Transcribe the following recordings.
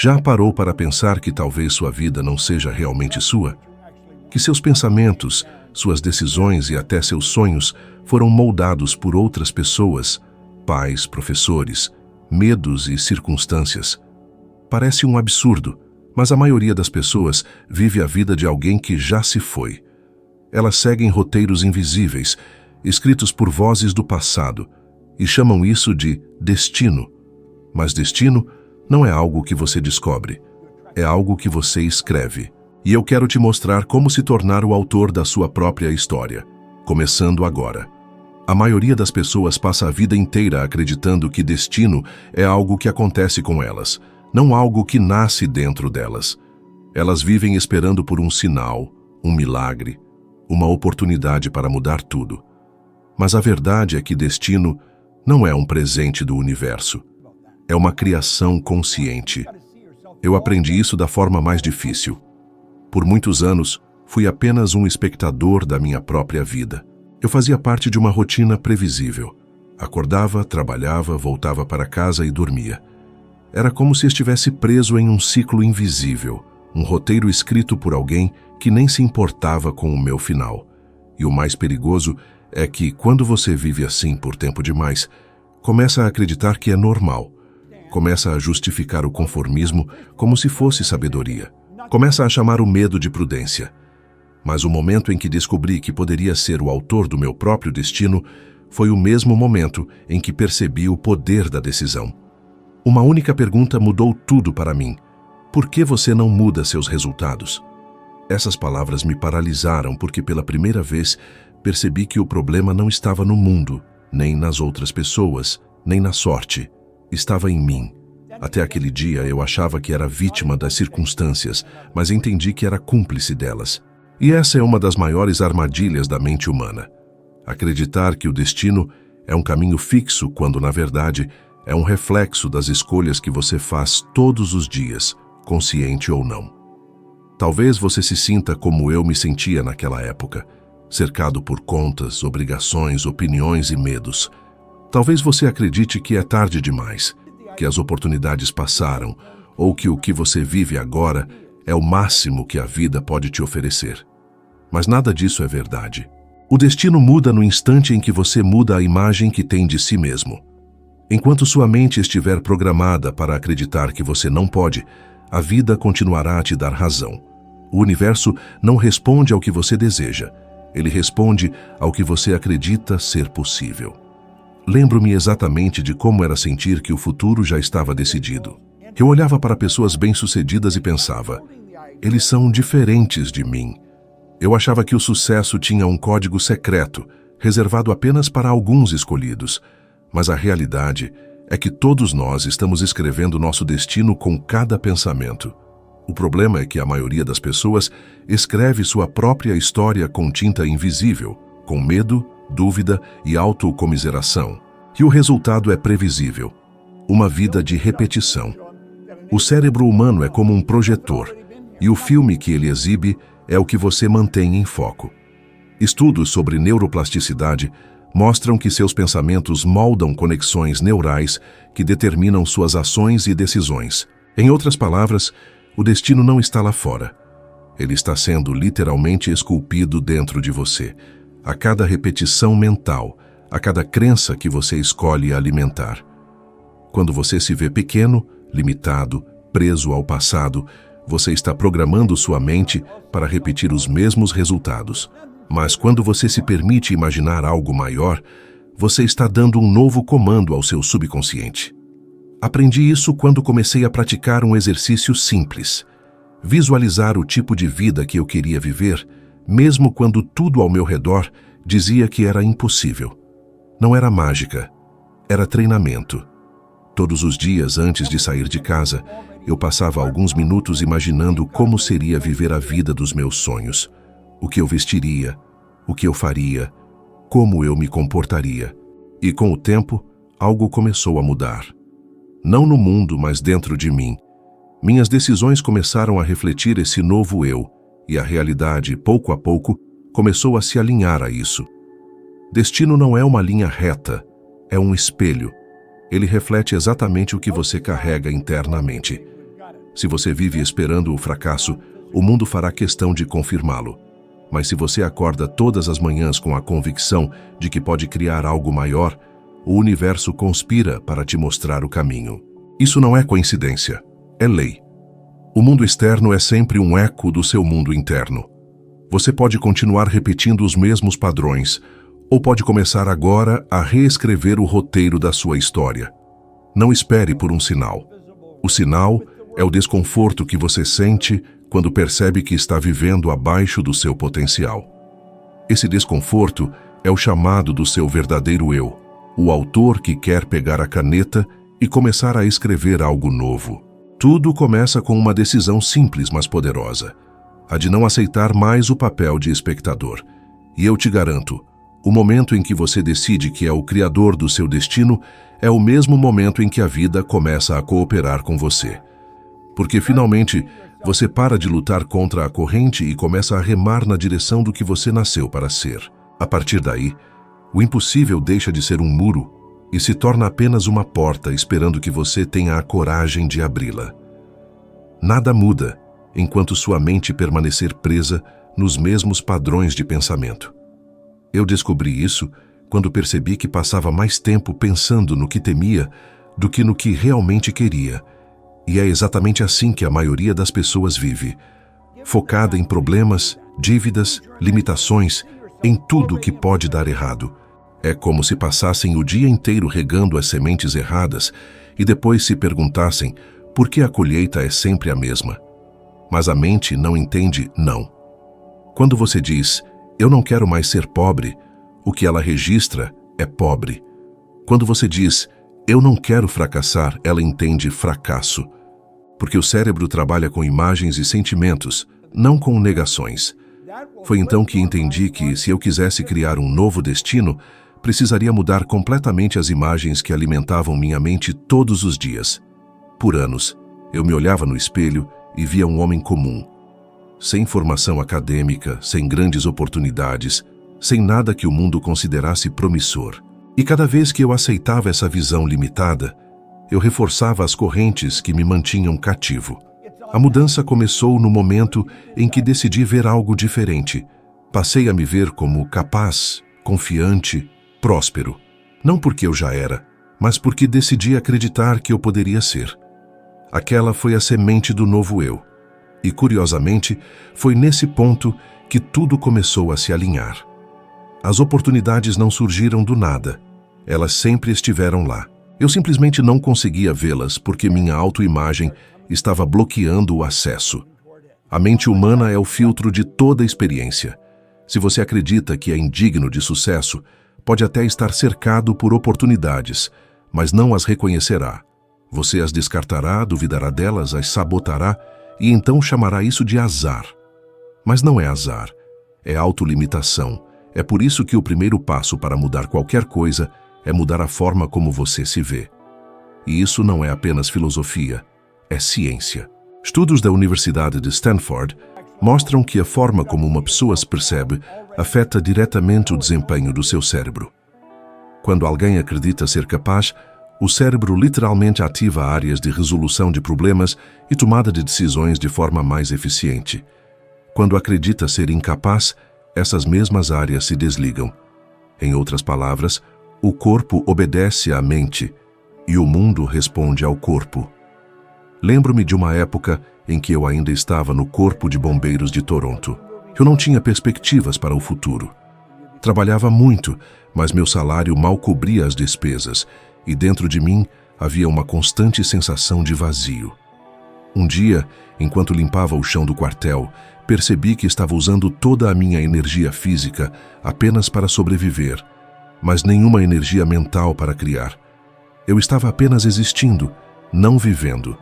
Já parou para pensar que talvez sua vida não seja realmente sua? Que seus pensamentos, suas decisões e até seus sonhos foram moldados por outras pessoas, pais, professores, medos e circunstâncias? Parece um absurdo, mas a maioria das pessoas vive a vida de alguém que já se foi. Elas seguem roteiros invisíveis, escritos por vozes do passado, e chamam isso de destino. Mas destino não é algo que você descobre, é algo que você escreve. E eu quero te mostrar como se tornar o autor da sua própria história, começando agora. A maioria das pessoas passa a vida inteira acreditando que destino é algo que acontece com elas, não algo que nasce dentro delas. Elas vivem esperando por um sinal, um milagre, uma oportunidade para mudar tudo. Mas a verdade é que destino não é um presente do universo. É uma criação consciente. Eu aprendi isso da forma mais difícil. Por muitos anos, fui apenas um espectador da minha própria vida. Eu fazia parte de uma rotina previsível. Acordava, trabalhava, voltava para casa e dormia. Era como se estivesse preso em um ciclo invisível, um roteiro escrito por alguém que nem se importava com o meu final. E o mais perigoso é que, quando você vive assim por tempo demais, começa a acreditar que é normal. Começa a justificar o conformismo como se fosse sabedoria. Começa a chamar o medo de prudência. Mas o momento em que descobri que poderia ser o autor do meu próprio destino foi o mesmo momento em que percebi o poder da decisão. Uma única pergunta mudou tudo para mim. Por que você não muda seus resultados? Essas palavras me paralisaram porque pela primeira vez percebi que o problema não estava no mundo, nem nas outras pessoas, nem na sorte. Estava em mim. Até aquele dia eu achava que era vítima das circunstâncias, mas entendi que era cúmplice delas. E essa é uma das maiores armadilhas da mente humana. Acreditar que o destino é um caminho fixo quando, na verdade, é um reflexo das escolhas que você faz todos os dias, consciente ou não. Talvez você se sinta como eu me sentia naquela época, cercado por contas, obrigações, opiniões e medos. Talvez você acredite que é tarde demais, que as oportunidades passaram, ou que o que você vive agora é o máximo que a vida pode te oferecer. Mas nada disso é verdade. O destino muda no instante em que você muda a imagem que tem de si mesmo. Enquanto sua mente estiver programada para acreditar que você não pode, a vida continuará a te dar razão. O universo não responde ao que você deseja, ele responde ao que você acredita ser possível. Lembro-me exatamente de como era sentir que o futuro já estava decidido. Eu olhava para pessoas bem-sucedidas e pensava, eles são diferentes de mim. Eu achava que o sucesso tinha um código secreto, reservado apenas para alguns escolhidos. Mas a realidade é que todos nós estamos escrevendo nosso destino com cada pensamento. O problema é que a maioria das pessoas escreve sua própria história com tinta invisível, com medo, dúvida e autocomiseração. E o resultado é previsível. Uma vida de repetição. O cérebro humano é como um projetor, e o filme que ele exibe é o que você mantém em foco. Estudos sobre neuroplasticidade mostram que seus pensamentos moldam conexões neurais que determinam suas ações e decisões. Em outras palavras, o destino não está lá fora. Ele está sendo literalmente esculpido dentro de você, a cada repetição mental, a cada crença que você escolhe alimentar. Quando você se vê pequeno, limitado, preso ao passado, você está programando sua mente para repetir os mesmos resultados. Mas quando você se permite imaginar algo maior, você está dando um novo comando ao seu subconsciente. Aprendi isso quando comecei a praticar um exercício simples. Visualizar o tipo de vida que eu queria viver, mesmo quando tudo ao meu redor dizia que era impossível. Não era mágica, era treinamento. Todos os dias antes de sair de casa, eu passava alguns minutos imaginando como seria viver a vida dos meus sonhos. O que eu vestiria, o que eu faria, como eu me comportaria. E com o tempo, algo começou a mudar. Não no mundo, mas dentro de mim. Minhas decisões começaram a refletir esse novo eu, e a realidade, pouco a pouco, começou a se alinhar a isso. Destino não é uma linha reta, é um espelho. Ele reflete exatamente o que você carrega internamente. Se você vive esperando o fracasso, o mundo fará questão de confirmá-lo. Mas se você acorda todas as manhãs com a convicção de que pode criar algo maior, o universo conspira para te mostrar o caminho. Isso não é coincidência, é lei. O mundo externo é sempre um eco do seu mundo interno. Você pode continuar repetindo os mesmos padrões, ou pode começar agora a reescrever o roteiro da sua história. Não espere por um sinal. O sinal é o desconforto que você sente quando percebe que está vivendo abaixo do seu potencial. Esse desconforto é o chamado do seu verdadeiro eu, o autor que quer pegar a caneta e começar a escrever algo novo. Tudo começa com uma decisão simples, mas poderosa, a de não aceitar mais o papel de espectador. E eu te garanto, o momento em que você decide que é o criador do seu destino é o mesmo momento em que a vida começa a cooperar com você. Porque finalmente você para de lutar contra a corrente e começa a remar na direção do que você nasceu para ser. A partir daí, o impossível deixa de ser um muro e se torna apenas uma porta esperando que você tenha a coragem de abri-la. Nada muda enquanto sua mente permanecer presa nos mesmos padrões de pensamento. Eu descobri isso quando percebi que passava mais tempo pensando no que temia do que no que realmente queria. E é exatamente assim que a maioria das pessoas vive, focada em problemas, dívidas, limitações, em tudo que pode dar errado. É como se passassem o dia inteiro regando as sementes erradas e depois se perguntassem por que a colheita é sempre a mesma. Mas a mente não entende não. Quando você diz, eu não quero mais ser pobre, o que ela registra é pobre. Quando você diz, eu não quero fracassar, ela entende fracasso. Porque o cérebro trabalha com imagens e sentimentos, não com negações. Foi então que entendi que, se eu quisesse criar um novo destino, precisaria mudar completamente as imagens que alimentavam minha mente todos os dias. Por anos, eu me olhava no espelho e via um homem comum, sem formação acadêmica, sem grandes oportunidades, sem nada que o mundo considerasse promissor. E cada vez que eu aceitava essa visão limitada, eu reforçava as correntes que me mantinham cativo. A mudança começou no momento em que decidi ver algo diferente. Passei a me ver como capaz, confiante, próspero. Não porque eu já era, mas porque decidi acreditar que eu poderia ser. Aquela foi a semente do novo eu. E, curiosamente, foi nesse ponto que tudo começou a se alinhar. As oportunidades não surgiram do nada. Elas sempre estiveram lá. Eu simplesmente não conseguia vê-las porque minha autoimagem estava bloqueando o acesso. A mente humana é o filtro de toda experiência. Se você acredita que é indigno de sucesso, pode até estar cercado por oportunidades, mas não as reconhecerá. Você as descartará, duvidará delas, as sabotará e então chamará isso de azar. Mas não é azar, é autolimitação. É por isso que o primeiro passo para mudar qualquer coisa é mudar a forma como você se vê. E isso não é apenas filosofia, é ciência. Estudos da Universidade de Stanford mostram que a forma como uma pessoa se percebe afeta diretamente o desempenho do seu cérebro. Quando alguém acredita ser capaz, o cérebro literalmente ativa áreas de resolução de problemas e tomada de decisões de forma mais eficiente. Quando acredita ser incapaz, essas mesmas áreas se desligam. Em outras palavras, o corpo obedece à mente e o mundo responde ao corpo. Lembro-me de uma época em que eu ainda estava no Corpo de Bombeiros de Toronto. Eu não tinha perspectivas para o futuro. Trabalhava muito, mas meu salário mal cobria as despesas e dentro de mim havia uma constante sensação de vazio. Um dia, enquanto limpava o chão do quartel, percebi que estava usando toda a minha energia física apenas para sobreviver, mas nenhuma energia mental para criar. Eu estava apenas existindo, não vivendo.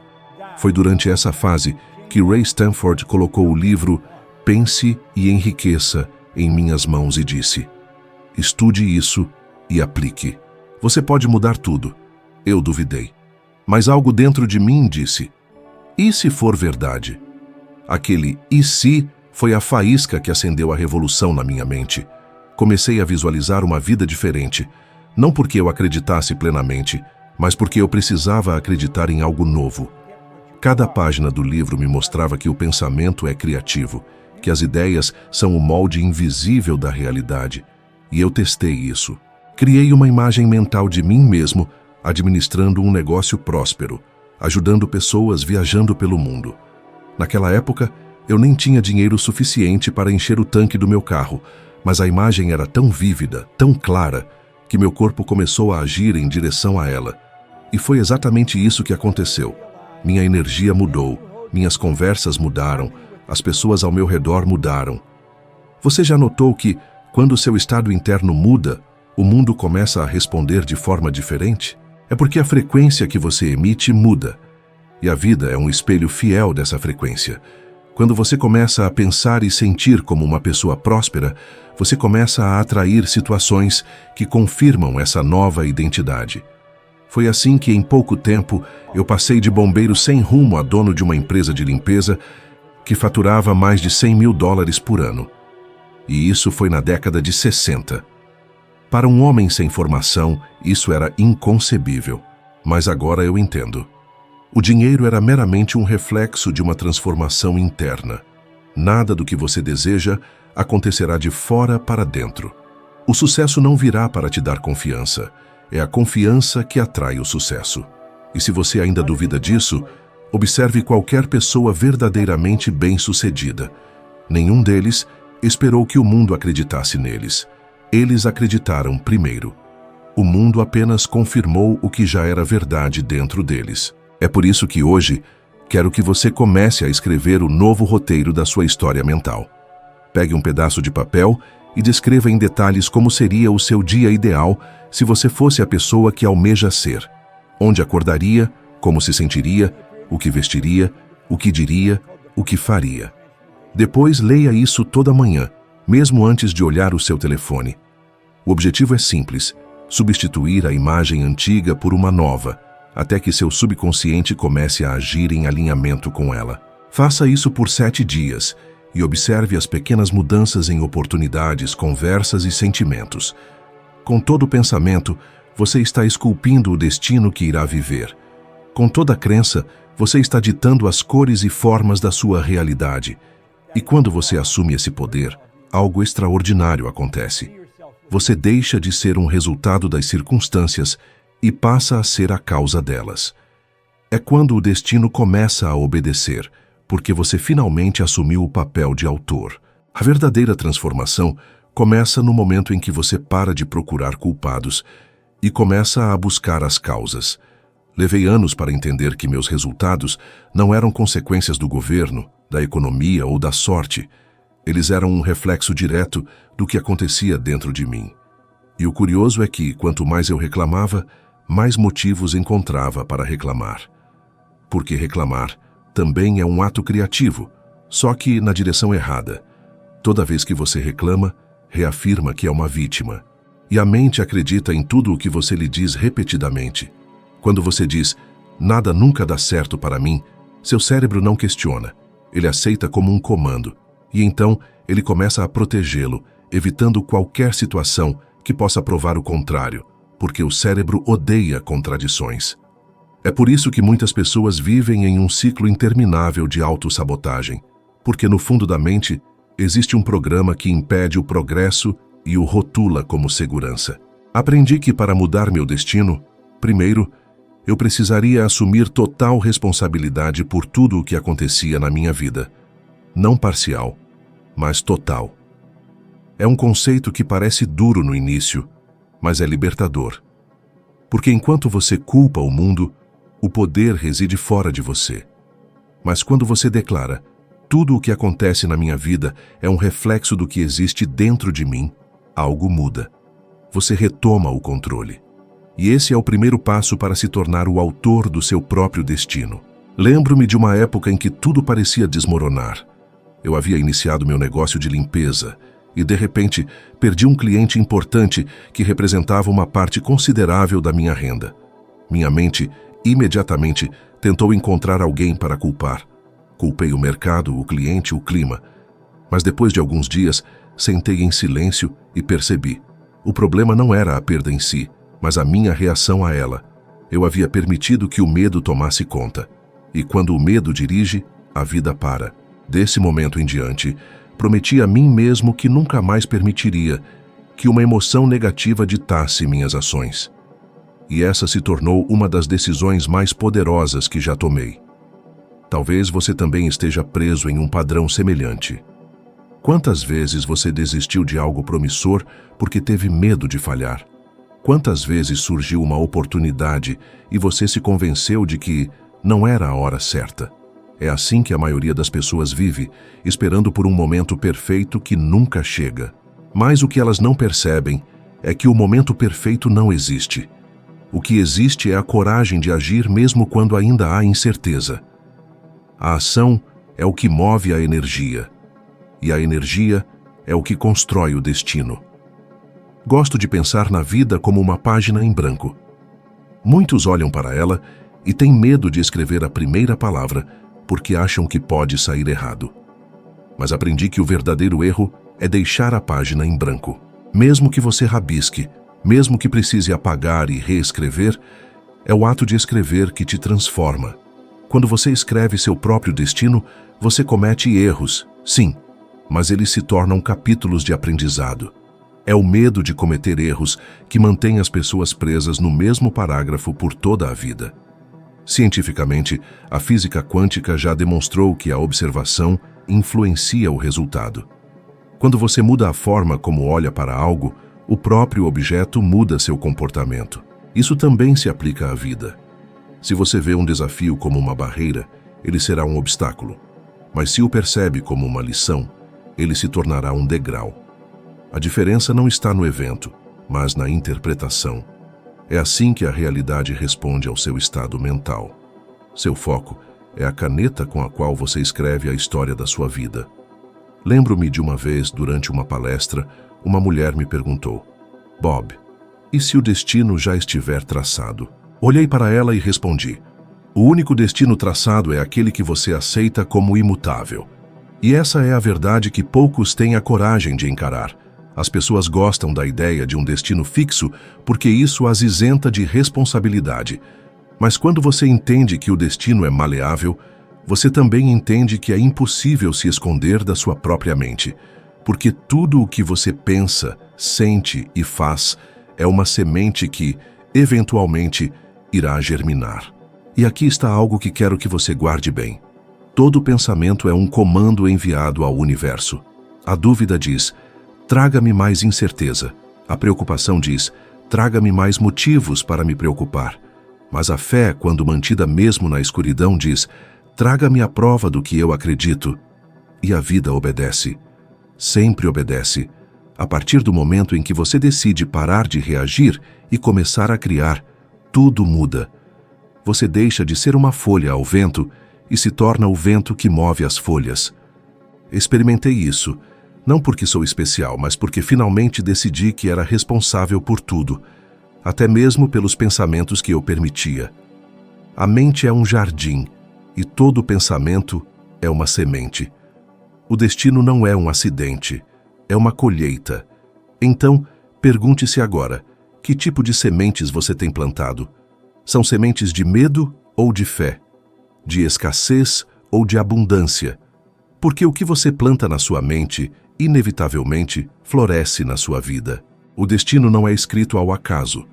Foi durante essa fase que Ray Stanford colocou o livro Pense e Enriqueça em minhas mãos e disse: estude isso e aplique. Você pode mudar tudo. Eu duvidei. Mas algo dentro de mim disse: e se for verdade? Aquele "e se" foi a faísca que acendeu a revolução na minha mente. Comecei a visualizar uma vida diferente, não porque eu acreditasse plenamente, mas porque eu precisava acreditar em algo novo. Cada página do livro me mostrava que o pensamento é criativo, que as ideias são o molde invisível da realidade. E eu testei isso. Criei uma imagem mental de mim mesmo, administrando um negócio próspero, ajudando pessoas viajando pelo mundo. Naquela época, eu nem tinha dinheiro suficiente para encher o tanque do meu carro, mas a imagem era tão vívida, tão clara, que meu corpo começou a agir em direção a ela. E foi exatamente isso que aconteceu. Minha energia mudou, minhas conversas mudaram, as pessoas ao meu redor mudaram. Você já notou que, quando seu estado interno muda, o mundo começa a responder de forma diferente? É porque a frequência que você emite muda. E a vida é um espelho fiel dessa frequência. Quando você começa a pensar e sentir como uma pessoa próspera, você começa a atrair situações que confirmam essa nova identidade. Foi assim que, em pouco tempo, eu passei de bombeiro sem rumo a dono de uma empresa de limpeza que faturava mais de US$100 mil por ano. E isso foi na década de 60. Para um homem sem formação, isso era inconcebível. Mas agora eu entendo. O dinheiro era meramente um reflexo de uma transformação interna. Nada do que você deseja acontecerá de fora para dentro. O sucesso não virá para te dar confiança. É a confiança que atrai o sucesso. E se você ainda duvida disso, observe qualquer pessoa verdadeiramente bem-sucedida. Nenhum deles esperou que o mundo acreditasse neles. Eles acreditaram primeiro. O mundo apenas confirmou o que já era verdade dentro deles. É por isso que hoje, quero que você comece a escrever o novo roteiro da sua história mental. Pegue um pedaço de papel e descreva em detalhes como seria o seu dia ideal se você fosse a pessoa que almeja ser. Onde acordaria, como se sentiria, o que vestiria, o que diria, o que faria. Depois leia isso toda manhã, mesmo antes de olhar o seu telefone. O objetivo é simples: substituir a imagem antiga por uma nova, até que seu subconsciente comece a agir em alinhamento com ela. Faça isso por 7 dias e observe as pequenas mudanças em oportunidades, conversas e sentimentos. Com todo pensamento, você está esculpindo o destino que irá viver. Com toda crença, você está ditando as cores e formas da sua realidade. E quando você assume esse poder, algo extraordinário acontece. Você deixa de ser um resultado das circunstâncias e passa a ser a causa delas. É quando o destino começa a obedecer, porque você finalmente assumiu o papel de autor. A verdadeira transformação começa no momento em que você para de procurar culpados e começa a buscar as causas. Levei anos para entender que meus resultados não eram consequências do governo, da economia ou da sorte. Eles eram um reflexo direto do que acontecia dentro de mim. E o curioso é que, quanto mais eu reclamava, mais motivos encontrava para reclamar. Porque reclamar também é um ato criativo, só que na direção errada. Toda vez que você reclama, reafirma que é uma vítima. E a mente acredita em tudo o que você lhe diz repetidamente. Quando você diz, nada nunca dá certo para mim, seu cérebro não questiona. Ele aceita como um comando. E então, ele começa a protegê-lo, evitando qualquer situação que possa provar o contrário, porque o cérebro odeia contradições. É por isso que muitas pessoas vivem em um ciclo interminável de autossabotagem, porque no fundo da mente existe um programa que impede o progresso e o rotula como segurança. Aprendi que para mudar meu destino, primeiro, eu precisaria assumir total responsabilidade por tudo o que acontecia na minha vida. Não parcial, mas total. É um conceito que parece duro no início, mas é libertador. Porque enquanto você culpa o mundo, o poder reside fora de você. Mas quando você declara, tudo o que acontece na minha vida é um reflexo do que existe dentro de mim, algo muda. Você retoma o controle. E esse é o primeiro passo para se tornar o autor do seu próprio destino. Lembro-me de uma época em que tudo parecia desmoronar. Eu havia iniciado meu negócio de limpeza e, de repente, perdi um cliente importante que representava uma parte considerável da minha renda. Minha mente, imediatamente, tentou encontrar alguém para culpar. Culpei o mercado, o cliente, o clima. Mas depois de alguns dias, sentei em silêncio e percebi. O problema não era a perda em si, mas a minha reação a ela. Eu havia permitido que o medo tomasse conta. E quando o medo dirige, a vida para. Desse momento em diante, prometi a mim mesmo que nunca mais permitiria que uma emoção negativa ditasse minhas ações. E essa se tornou uma das decisões mais poderosas que já tomei. Talvez você também esteja preso em um padrão semelhante. Quantas vezes você desistiu de algo promissor porque teve medo de falhar? Quantas vezes surgiu uma oportunidade e você se convenceu de que não era a hora certa? É assim que a maioria das pessoas vive, esperando por um momento perfeito que nunca chega. Mas o que elas não percebem é que o momento perfeito não existe. O que existe é a coragem de agir mesmo quando ainda há incerteza. A ação é o que move a energia, e a energia é o que constrói o destino. Gosto de pensar na vida como uma página em branco. Muitos olham para ela e têm medo de escrever a primeira palavra porque acham que pode sair errado. Mas aprendi que o verdadeiro erro é deixar a página em branco. Mesmo que você rabisque, mesmo que precise apagar e reescrever, é o ato de escrever que te transforma. Quando você escreve seu próprio destino, você comete erros, sim, mas eles se tornam capítulos de aprendizado. É o medo de cometer erros que mantém as pessoas presas no mesmo parágrafo por toda a vida. Cientificamente, a física quântica já demonstrou que a observação influencia o resultado. Quando você muda a forma como olha para algo, o próprio objeto muda seu comportamento. Isso também se aplica à vida. Se você vê um desafio como uma barreira, ele será um obstáculo. Mas se o percebe como uma lição, ele se tornará um degrau. A diferença não está no evento, mas na interpretação. É assim que a realidade responde ao seu estado mental. Seu foco é a caneta com a qual você escreve a história da sua vida. Lembro-me de uma vez, durante uma palestra, uma mulher me perguntou: Bob, e se o destino já estiver traçado? Olhei para ela e respondi: o único destino traçado é aquele que você aceita como imutável. E essa é a verdade que poucos têm a coragem de encarar. As pessoas gostam da ideia de um destino fixo porque isso as isenta de responsabilidade. Mas quando você entende que o destino é maleável, você também entende que é impossível se esconder da sua própria mente, porque tudo o que você pensa, sente e faz é uma semente que, eventualmente, irá germinar. E aqui está algo que quero que você guarde bem. Todo pensamento é um comando enviado ao universo. A dúvida diz: traga-me mais incerteza. A preocupação diz: traga-me mais motivos para me preocupar. Mas a fé, quando mantida mesmo na escuridão, diz: traga-me a prova do que eu acredito. E a vida obedece. Sempre obedece. A partir do momento em que você decide parar de reagir e começar a criar, tudo muda. Você deixa de ser uma folha ao vento e se torna o vento que move as folhas. Experimentei isso, não porque sou especial, mas porque finalmente decidi que era responsável por tudo, até mesmo pelos pensamentos que eu permitia. A mente é um jardim, e todo pensamento é uma semente. O destino não é um acidente, é uma colheita. Então, pergunte-se agora: que tipo de sementes você tem plantado? São sementes de medo ou de fé? De escassez ou de abundância? Porque o que você planta na sua mente, inevitavelmente, floresce na sua vida. O destino não é escrito ao acaso.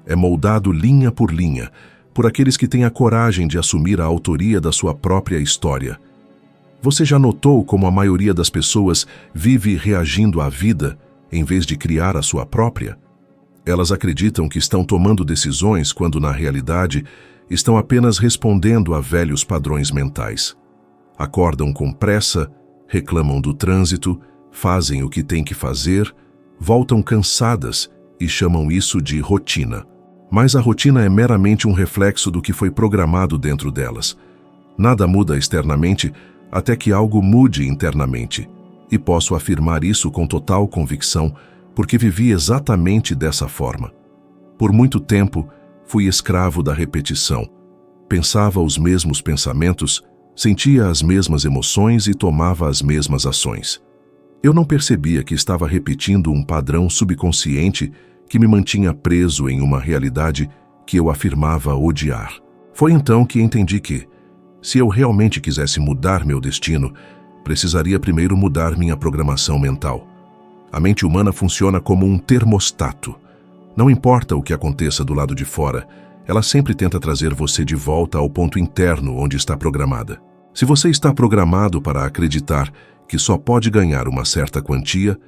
É moldado linha por linha, por aqueles que têm a coragem de assumir a autoria da sua própria história. Você já notou como a maioria das pessoas vive reagindo à vida, em vez de criar a sua própria? Elas acreditam que estão tomando decisões quando, na realidade, estão apenas respondendo a velhos padrões mentais. Acordam com pressa, reclamam do trânsito, fazem o que têm que fazer, voltam cansadas e chamam isso de rotina. Mas a rotina é meramente um reflexo do que foi programado dentro delas. Nada muda externamente até que algo mude internamente. E posso afirmar isso com total convicção, porque vivi exatamente dessa forma. Por muito tempo, fui escravo da repetição. Pensava os mesmos pensamentos, sentia as mesmas emoções e tomava as mesmas ações. Eu não percebia que estava repetindo um padrão subconsciente que me mantinha preso em uma realidade que eu afirmava odiar. Foi então que entendi que, Se eu realmente quisesse mudar meu destino, precisaria primeiro mudar minha programação mental. A mente humana funciona como um termostato. Não importa o que aconteça do lado de fora, ela sempre tenta trazer você de volta ao ponto interno onde está programada. Se você está programado para acreditar que só pode ganhar uma certa quantia,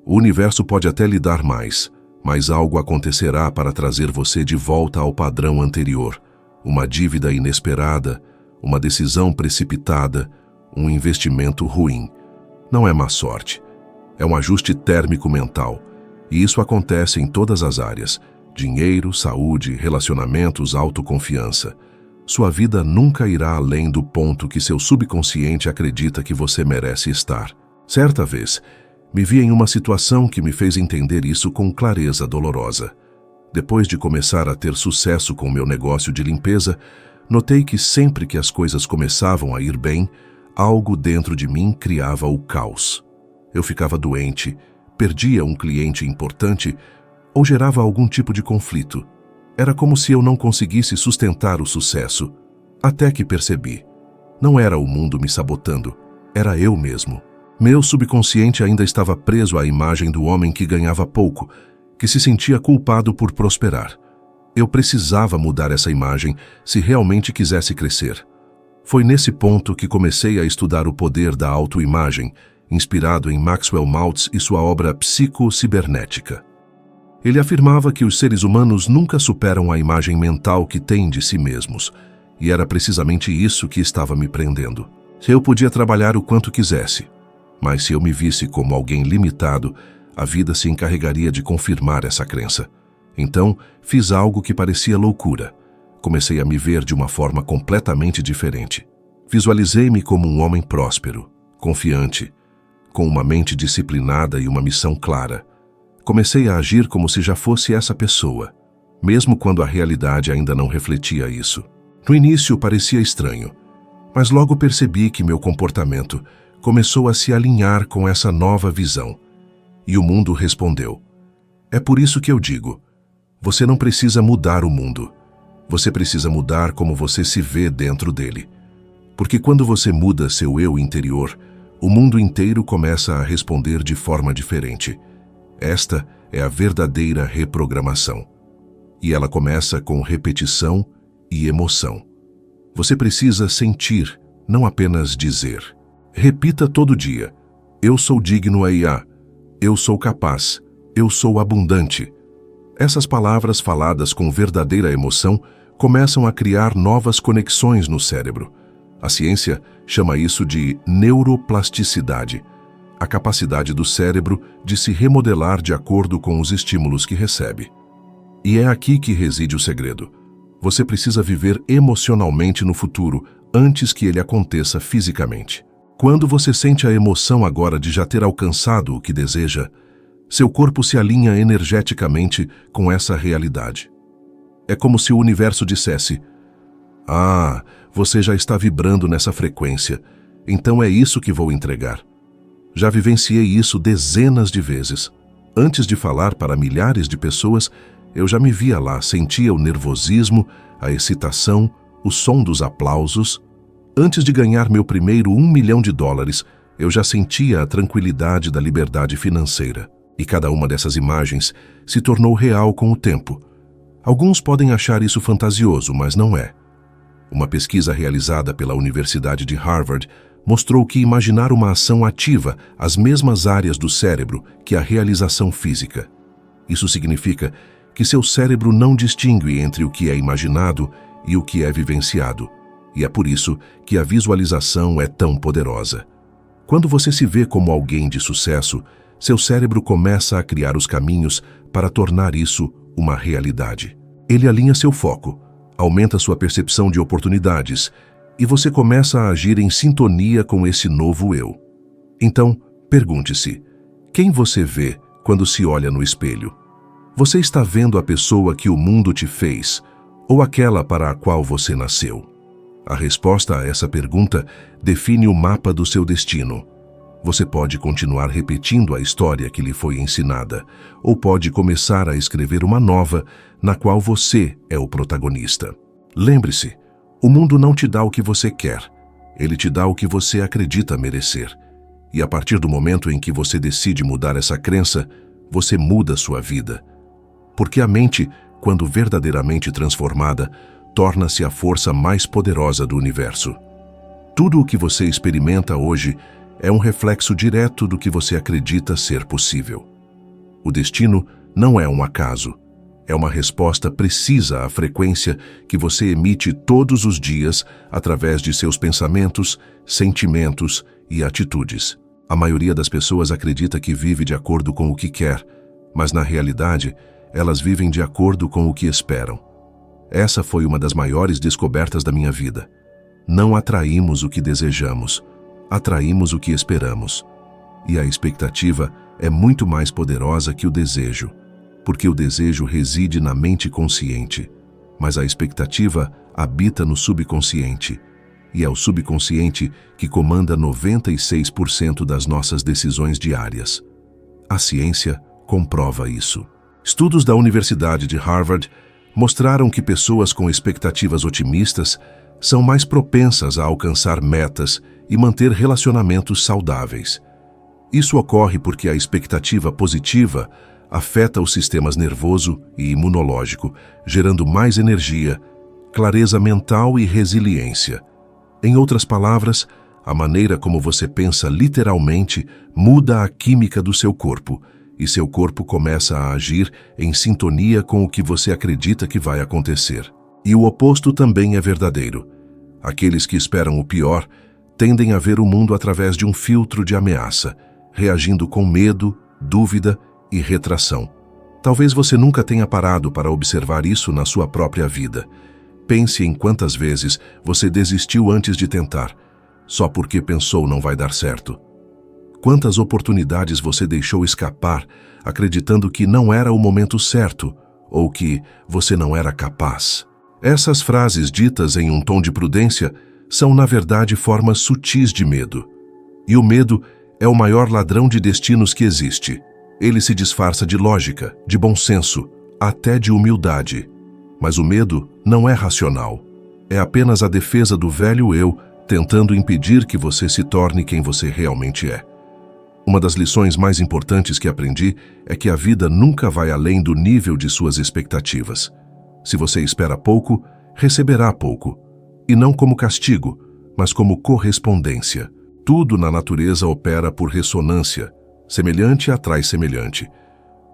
o universo pode até lhe dar mais, mas algo acontecerá para trazer você de volta ao padrão anterior. Uma dívida inesperada, uma decisão precipitada, um investimento ruim. Não é má sorte. É um ajuste térmico mental. E isso acontece em todas as áreas: dinheiro, saúde, relacionamentos, autoconfiança. Sua vida nunca irá além do ponto que seu subconsciente acredita que você merece estar. Certa vez, me vi em uma situação que me fez entender isso com clareza dolorosa. Depois de começar a ter sucesso com meu negócio de limpeza, notei que sempre que as coisas começavam a ir bem, algo dentro de mim criava o caos. Eu ficava doente, perdia um cliente importante ou gerava algum tipo de conflito. Era como se eu não conseguisse sustentar o sucesso. Até que percebi. Não era o mundo me sabotando, era eu mesmo. Meu subconsciente ainda estava preso à imagem do homem que ganhava pouco, que se sentia culpado por prosperar. Eu precisava mudar essa imagem se realmente quisesse crescer. Foi nesse ponto que comecei a estudar o poder da autoimagem, inspirado em Maxwell Maltz e sua obra Psicocibernética. Ele afirmava que os seres humanos nunca superam a imagem mental que têm de si mesmos, e era precisamente isso que estava me prendendo. Eu podia trabalhar o quanto quisesse, mas se eu me visse como alguém limitado, a vida se encarregaria de confirmar essa crença. Então, fiz algo que parecia loucura. Comecei a me ver de uma forma completamente diferente. Visualizei-me como um homem próspero, confiante, com uma mente disciplinada e uma missão clara. Comecei a agir como se já fosse essa pessoa, mesmo quando a realidade ainda não refletia isso. No início parecia estranho, mas logo percebi que meu comportamento começou a se alinhar com essa nova visão. E o mundo respondeu. É por isso que eu digo, você não precisa mudar o mundo. Você precisa mudar como você se vê dentro dele. Porque quando você muda seu eu interior, o mundo inteiro começa a responder de forma diferente. Esta é a verdadeira reprogramação. E ela começa com repetição e emoção. Você precisa sentir, não apenas dizer. Repita todo dia. Eu sou digno a IA. Eu sou capaz. Eu sou abundante. Essas palavras faladas com verdadeira emoção começam a criar novas conexões no cérebro. A ciência chama isso de neuroplasticidade, a capacidade do cérebro de se remodelar de acordo com os estímulos que recebe. E é aqui que reside o segredo. Você precisa viver emocionalmente no futuro antes que ele aconteça fisicamente. Quando você sente a emoção agora de já ter alcançado o que deseja, seu corpo se alinha energeticamente com essa realidade. É como se o universo dissesse: "Ah, você já está vibrando nessa frequência, então é isso que vou entregar." Já vivenciei isso dezenas de vezes. Antes de falar para milhares de pessoas, eu já me via lá, sentia o nervosismo, a excitação, o som dos aplausos. Antes de ganhar meu primeiro $1 milhão, eu já sentia a tranquilidade da liberdade financeira. E cada uma dessas imagens se tornou real com o tempo. Alguns podem achar isso fantasioso, mas não é. Uma pesquisa realizada pela Universidade de Harvard mostrou que imaginar uma ação ativa as mesmas áreas do cérebro que a realização física. Isso significa que seu cérebro não distingue entre o que é imaginado e o que é vivenciado. E é por isso que a visualização é tão poderosa. Quando você se vê como alguém de sucesso, seu cérebro começa a criar os caminhos para tornar isso uma realidade. Ele alinha seu foco, aumenta sua percepção de oportunidades e você começa a agir em sintonia com esse novo eu. Então, pergunte-se, quem você vê quando se olha no espelho? Você está vendo a pessoa que o mundo te fez ou aquela para a qual você nasceu? A resposta a essa pergunta define o mapa do seu destino. Você pode continuar repetindo a história que lhe foi ensinada, ou pode começar a escrever uma nova, na qual você é o protagonista. Lembre-se, O mundo não te dá o que você quer, ele te dá o que você acredita merecer. E a partir do momento em que você decide mudar essa crença, você muda sua vida. Porque a mente, quando verdadeiramente transformada, torna-se a força mais poderosa do universo. Tudo o que você experimenta hoje é um reflexo direto do que você acredita ser possível. O destino não é um acaso. É uma resposta precisa à frequência que você emite todos os dias através de seus pensamentos, sentimentos e atitudes. A maioria das pessoas acredita que vive de acordo com o que quer, mas na realidade, elas vivem de acordo com o que esperam. Essa foi uma das maiores descobertas da minha vida. Não atraímos o que desejamos, atraímos o que esperamos. E a expectativa é muito mais poderosa que o desejo, porque o desejo reside na mente consciente, mas a expectativa habita no subconsciente, e é o subconsciente que comanda 96% das nossas decisões diárias. A ciência comprova isso. Estudos da Universidade de Harvard mostraram que pessoas com expectativas otimistas são mais propensas a alcançar metas e manter relacionamentos saudáveis. Isso ocorre porque a expectativa positiva afeta os sistemas nervoso e imunológico, gerando mais energia, clareza mental e resiliência. Em outras palavras, a maneira como você pensa literalmente muda a química do seu corpo, e seu corpo começa a agir em sintonia com o que você acredita que vai acontecer. E o oposto também é verdadeiro. Aqueles que esperam o pior tendem a ver o mundo através de um filtro de ameaça, reagindo com medo, dúvida e retração. Talvez você nunca tenha parado para observar isso na sua própria vida. Pense em quantas vezes você desistiu antes de tentar, só porque pensou não vai dar certo. Quantas oportunidades você deixou escapar, acreditando que não era o momento certo ou que você não era capaz. Essas frases ditas em um tom de prudência são, na verdade, formas sutis de medo. E o medo é o maior ladrão de destinos que existe. Ele se disfarça de lógica, de bom senso, até de humildade. Mas o medo não é racional. É apenas a defesa do velho eu tentando impedir que você se torne quem você realmente é. Uma das lições mais importantes que aprendi é que a vida nunca vai além do nível de suas expectativas. Se você espera pouco, receberá pouco. E não como castigo, mas como correspondência. Tudo na natureza opera por ressonância. Semelhante atrai semelhante.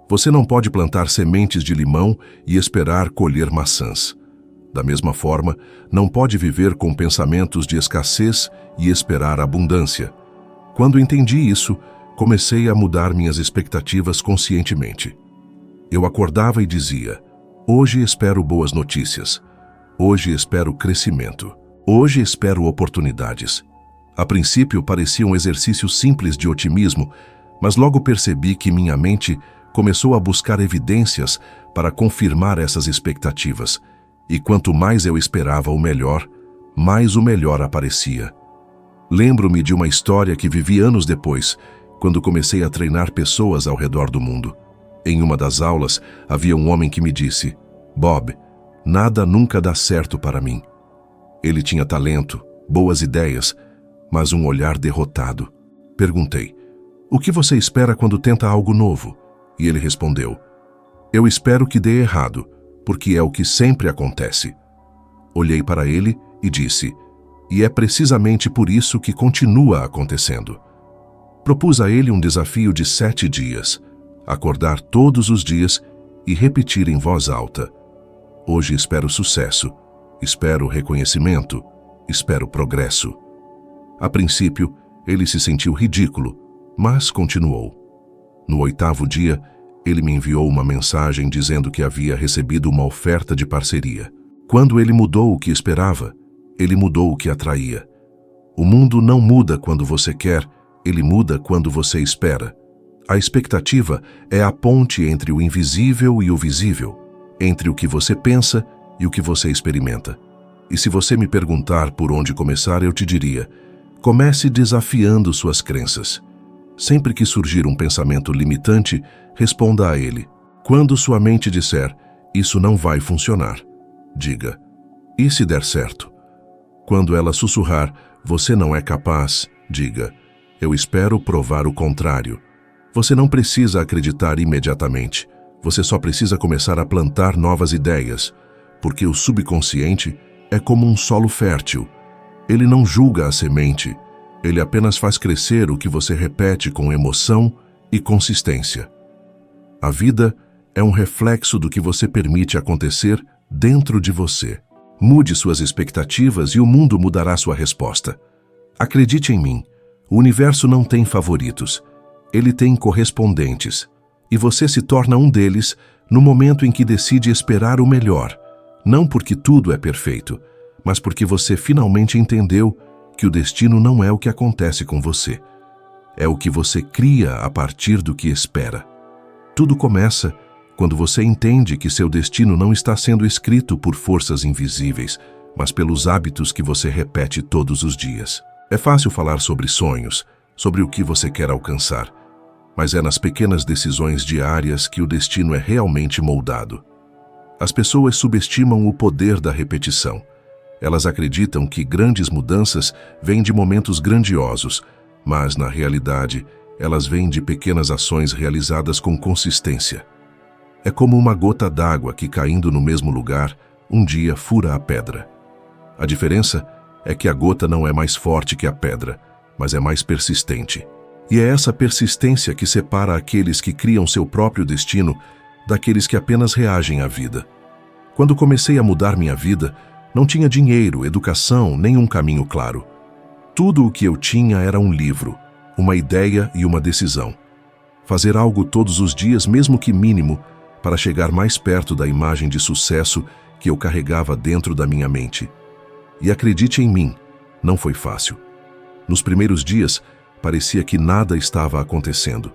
Você não pode plantar sementes de limão e esperar colher maçãs. Da mesma forma, não pode viver com pensamentos de escassez e esperar abundância. Quando entendi isso, comecei a mudar minhas expectativas conscientemente. Eu acordava e dizia: hoje espero boas notícias. Hoje espero crescimento. Hoje espero oportunidades. A princípio parecia um exercício simples de otimismo, mas logo percebi que minha mente começou a buscar evidências para confirmar essas expectativas. E quanto mais eu esperava o melhor aparecia. Lembro-me de uma história que vivi anos depois, quando comecei a treinar pessoas ao redor do mundo. Em uma das aulas, havia um homem que me disse: Bob, nada nunca dá certo para mim. Ele tinha talento, boas ideias, mas um olhar derrotado. Perguntei: o que você espera quando tenta algo novo? E ele respondeu: eu espero que dê errado, porque é o que sempre acontece. Olhei para ele e disse: e é precisamente por isso que continua acontecendo. Propus a ele um desafio de 7 dias, acordar todos os dias e repetir em voz alta: hoje espero sucesso, espero reconhecimento, espero progresso. A princípio, ele se sentiu ridículo, mas continuou. No 8º dia, ele me enviou uma mensagem dizendo que havia recebido uma oferta de parceria. Quando ele mudou o que esperava, ele mudou o que atraía. O mundo não muda quando você quer, ele muda quando você espera. A expectativa é a ponte entre o invisível e o visível, entre o que você pensa e o que você experimenta. E se você me perguntar por onde começar, eu te diria: comece desafiando suas crenças. Sempre que surgir um pensamento limitante, responda a ele. Quando sua mente disser: isso não vai funcionar, diga: e se der certo? Quando ela sussurrar, "Você não é capaz", diga, "Eu espero provar o contrário." Você não precisa acreditar imediatamente. Você só precisa começar a plantar novas ideias, porque o subconsciente é como um solo fértil. Ele não julga a semente, ele apenas faz crescer o que você repete com emoção e consistência. A vida é um reflexo do que você permite acontecer dentro de você. Mude suas expectativas e o mundo mudará sua resposta. Acredite em mim, o universo não tem favoritos, ele tem correspondentes, e você se torna um deles no momento em que decide esperar o melhor, não porque tudo é perfeito, mas porque você finalmente entendeu que o destino não é o que acontece com você, é o que você cria a partir do que espera. Tudo começa quando você entende que seu destino não está sendo escrito por forças invisíveis, mas pelos hábitos que você repete todos os dias. É fácil falar sobre sonhos, sobre o que você quer alcançar, mas é nas pequenas decisões diárias que o destino é realmente moldado. As pessoas subestimam o poder da repetição. Elas acreditam que grandes mudanças vêm de momentos grandiosos, mas, na realidade, elas vêm de pequenas ações realizadas com consistência. É como uma gota d'água que, caindo no mesmo lugar, um dia fura a pedra. A diferença é que a gota não é mais forte que a pedra, mas é mais persistente. E é essa persistência que separa aqueles que criam seu próprio destino daqueles que apenas reagem à vida. Quando comecei a mudar minha vida, não tinha dinheiro, educação, nem um caminho claro. Tudo o que eu tinha era um livro, uma ideia e uma decisão. Fazer algo todos os dias, mesmo que mínimo, para chegar mais perto da imagem de sucesso que eu carregava dentro da minha mente. E acredite em mim, não foi fácil. Nos primeiros dias, parecia que nada estava acontecendo,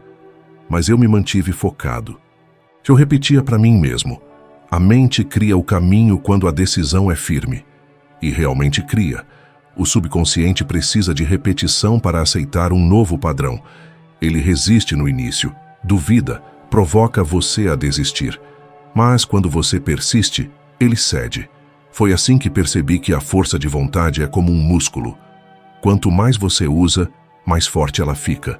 mas eu me mantive focado. Eu repetia para mim mesmo, a mente cria o caminho quando a decisão é firme. E realmente cria. O subconsciente precisa de repetição para aceitar um novo padrão. Ele resiste no início, duvida, provoca você a desistir. Mas quando você persiste, ele cede. Foi assim que percebi que a força de vontade é como um músculo. Quanto mais você usa, mais forte ela fica.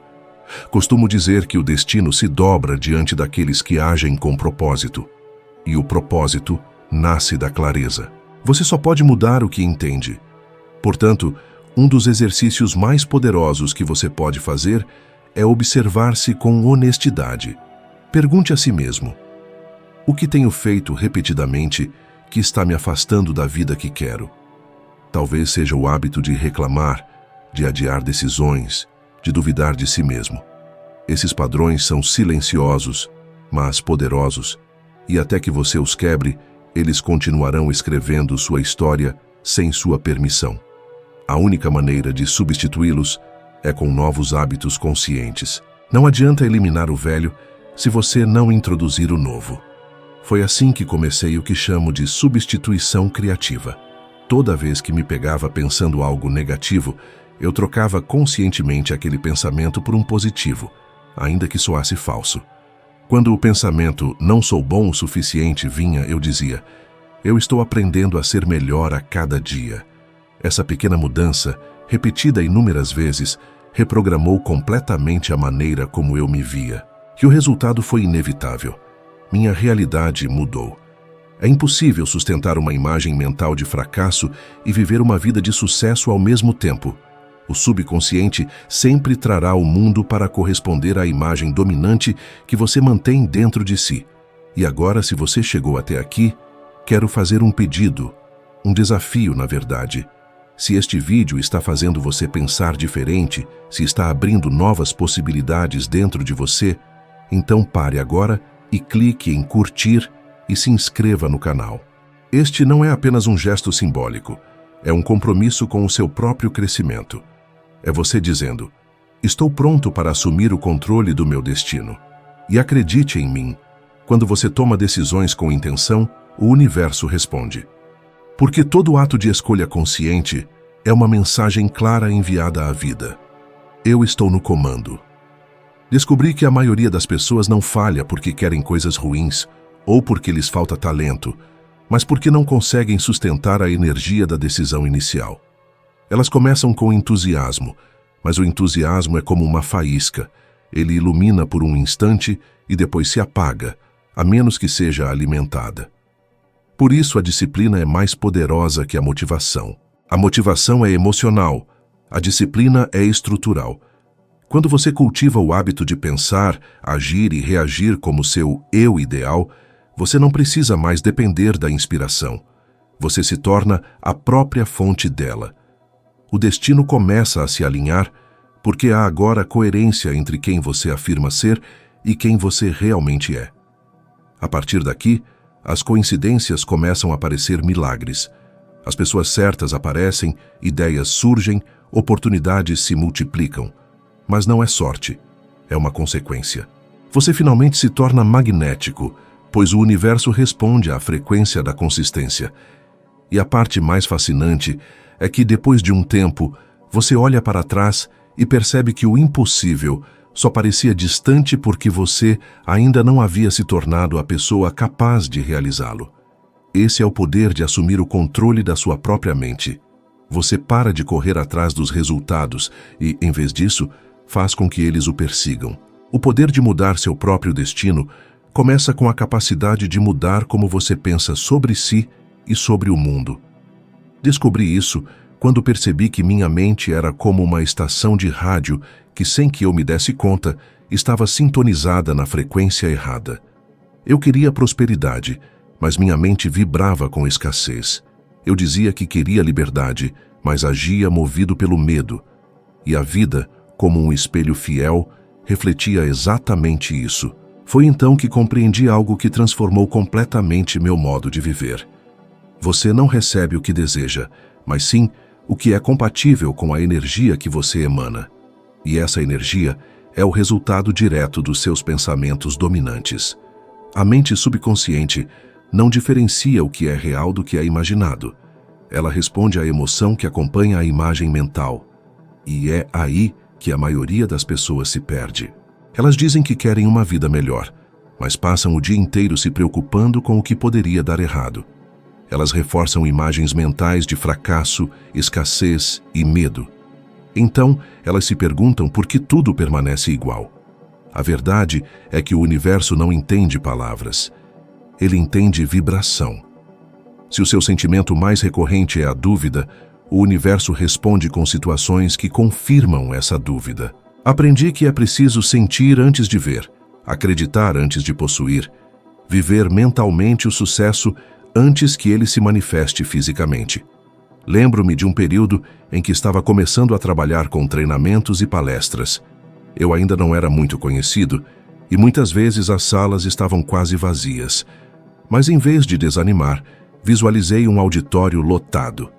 Costumo dizer que o destino se dobra diante daqueles que agem com propósito. E o propósito nasce da clareza. Você só pode mudar o que entende. Portanto, um dos exercícios mais poderosos que você pode fazer é observar-se com honestidade. Pergunte a si mesmo: o que tenho feito repetidamente que está me afastando da vida que quero? Talvez seja o hábito de reclamar, de adiar decisões, de duvidar de si mesmo. Esses padrões são silenciosos, mas poderosos, e até que você os quebre, eles continuarão escrevendo sua história sem sua permissão. A única maneira de substituí-los é com novos hábitos conscientes. Não adianta eliminar o velho se você não introduzir o novo. Foi assim que comecei o que chamo de substituição criativa. Toda vez que me pegava pensando algo negativo, eu trocava conscientemente aquele pensamento por um positivo, ainda que soasse falso. Quando o pensamento "não sou bom o suficiente" vinha, eu dizia: eu estou aprendendo a ser melhor a cada dia. Essa pequena mudança, repetida inúmeras vezes, reprogramou completamente a maneira como eu me via. E o resultado foi inevitável. Minha realidade mudou. É impossível sustentar uma imagem mental de fracasso e viver uma vida de sucesso ao mesmo tempo. O subconsciente sempre trará o mundo para corresponder à imagem dominante que você mantém dentro de si. E agora, se você chegou até aqui, quero fazer um pedido, um desafio, na verdade. Se este vídeo está fazendo você pensar diferente, se está abrindo novas possibilidades dentro de você, então pare agora e clique em curtir e se inscreva no canal. Este não é apenas um gesto simbólico, é um compromisso com o seu próprio crescimento. É você dizendo: estou pronto para assumir o controle do meu destino. E acredite em mim, quando você toma decisões com intenção, o universo responde. Porque todo ato de escolha consciente é uma mensagem clara enviada à vida. Eu estou no comando. Descobri que a maioria das pessoas não falha porque querem coisas ruins ou porque lhes falta talento, mas porque não conseguem sustentar a energia da decisão inicial. Elas começam com entusiasmo, mas o entusiasmo é como uma faísca. Ele ilumina por um instante e depois se apaga, a menos que seja alimentada. Por isso, a disciplina é mais poderosa que a motivação. A motivação é emocional, a disciplina é estrutural. Quando você cultiva o hábito de pensar, agir e reagir como seu eu ideal, você não precisa mais depender da inspiração. Você se torna a própria fonte dela. O destino começa a se alinhar porque há agora coerência entre quem você afirma ser e quem você realmente é. A partir daqui, as coincidências começam a parecer milagres. As pessoas certas aparecem, ideias surgem, oportunidades se multiplicam. Mas não é sorte, é uma consequência. Você finalmente se torna magnético, pois o universo responde à frequência da consistência. E a parte mais fascinante é que, depois de um tempo, você olha para trás e percebe que o impossível só parecia distante porque você ainda não havia se tornado a pessoa capaz de realizá-lo. Esse é o poder de assumir o controle da sua própria mente. Você para de correr atrás dos resultados e, em vez disso, faz com que eles o persigam. O poder de mudar seu próprio destino começa com a capacidade de mudar como você pensa sobre si e sobre o mundo. Descobri isso quando percebi que minha mente era como uma estação de rádio que, sem que eu me desse conta, estava sintonizada na frequência errada. Eu queria prosperidade, mas minha mente vibrava com escassez. Eu dizia que queria liberdade, mas agia movido pelo medo. E a vida, como um espelho fiel, refletia exatamente isso. Foi então que compreendi algo que transformou completamente meu modo de viver. Você não recebe o que deseja, mas sim o que é compatível com a energia que você emana. E essa energia é o resultado direto dos seus pensamentos dominantes. A mente subconsciente não diferencia o que é real do que é imaginado. Ela responde à emoção que acompanha a imagem mental. E é aí que a maioria das pessoas se perde. Elas dizem que querem uma vida melhor, mas passam o dia inteiro se preocupando com o que poderia dar errado. Elas reforçam imagens mentais de fracasso, escassez e medo. Então, elas se perguntam por que tudo permanece igual. A verdade é que o universo não entende palavras. Ele entende vibração. Se o seu sentimento mais recorrente é a dúvida, o universo responde com situações que confirmam essa dúvida. Aprendi que é preciso sentir antes de ver, acreditar antes de possuir, viver mentalmente o sucesso antes que ele se manifeste fisicamente. Lembro-me de um período em que estava começando a trabalhar com treinamentos e palestras. Eu ainda não era muito conhecido e muitas vezes as salas estavam quase vazias. Mas em vez de desanimar, visualizei um auditório lotado.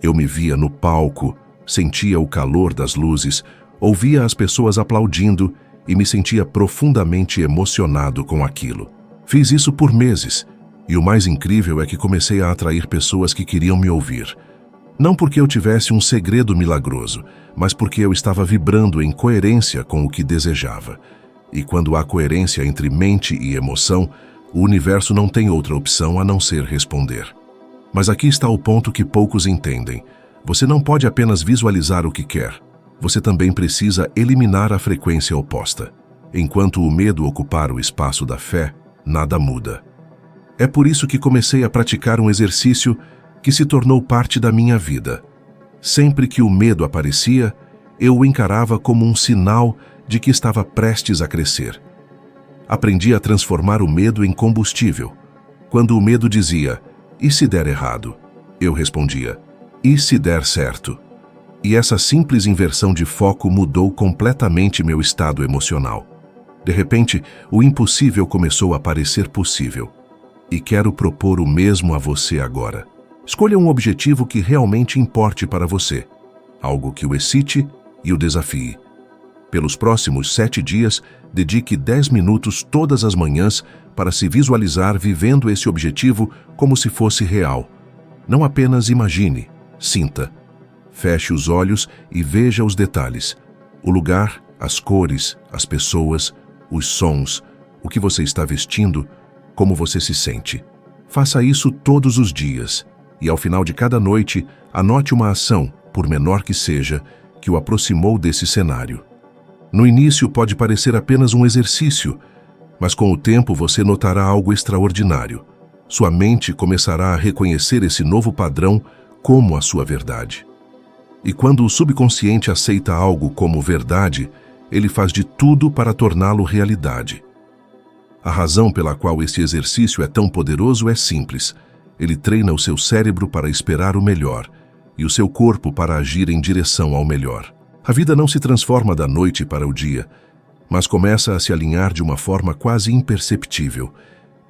Eu me via no palco, sentia o calor das luzes, ouvia as pessoas aplaudindo e me sentia profundamente emocionado com aquilo. Fiz isso por meses. E o mais incrível é que comecei a atrair pessoas que queriam me ouvir. Não porque eu tivesse um segredo milagroso, mas porque eu estava vibrando em coerência com o que desejava. E quando há coerência entre mente e emoção, o universo não tem outra opção a não ser responder. Mas aqui está o ponto que poucos entendem. Você não pode apenas visualizar o que quer. Você também precisa eliminar a frequência oposta. Enquanto o medo ocupar o espaço da fé, nada muda. É por isso que comecei a praticar um exercício que se tornou parte da minha vida. Sempre que o medo aparecia, eu o encarava como um sinal de que estava prestes a crescer. Aprendi a transformar o medo em combustível. Quando o medo dizia, "E se der errado?", eu respondia, "E se der certo?". E essa simples inversão de foco mudou completamente meu estado emocional. De repente, o impossível começou a parecer possível. E quero propor o mesmo a você agora. Escolha um objetivo que realmente importe para você, algo que o excite e o desafie. Pelos próximos 7 dias, dedique 10 minutos todas as manhãs para se visualizar vivendo esse objetivo como se fosse real. Não apenas imagine, sinta. Feche os olhos e veja os detalhes. O lugar, as cores, as pessoas, os sons, o que você está vestindo, como você se sente. Faça isso todos os dias e, ao final de cada noite, anote uma ação, por menor que seja, que o aproximou desse cenário. No início pode parecer apenas um exercício, mas com o tempo você notará algo extraordinário. Sua mente começará a reconhecer esse novo padrão como a sua verdade. E quando o subconsciente aceita algo como verdade, ele faz de tudo para torná-lo realidade. A razão pela qual esse exercício é tão poderoso é simples. Ele treina o seu cérebro para esperar o melhor e o seu corpo para agir em direção ao melhor. A vida não se transforma da noite para o dia, mas começa a se alinhar de uma forma quase imperceptível.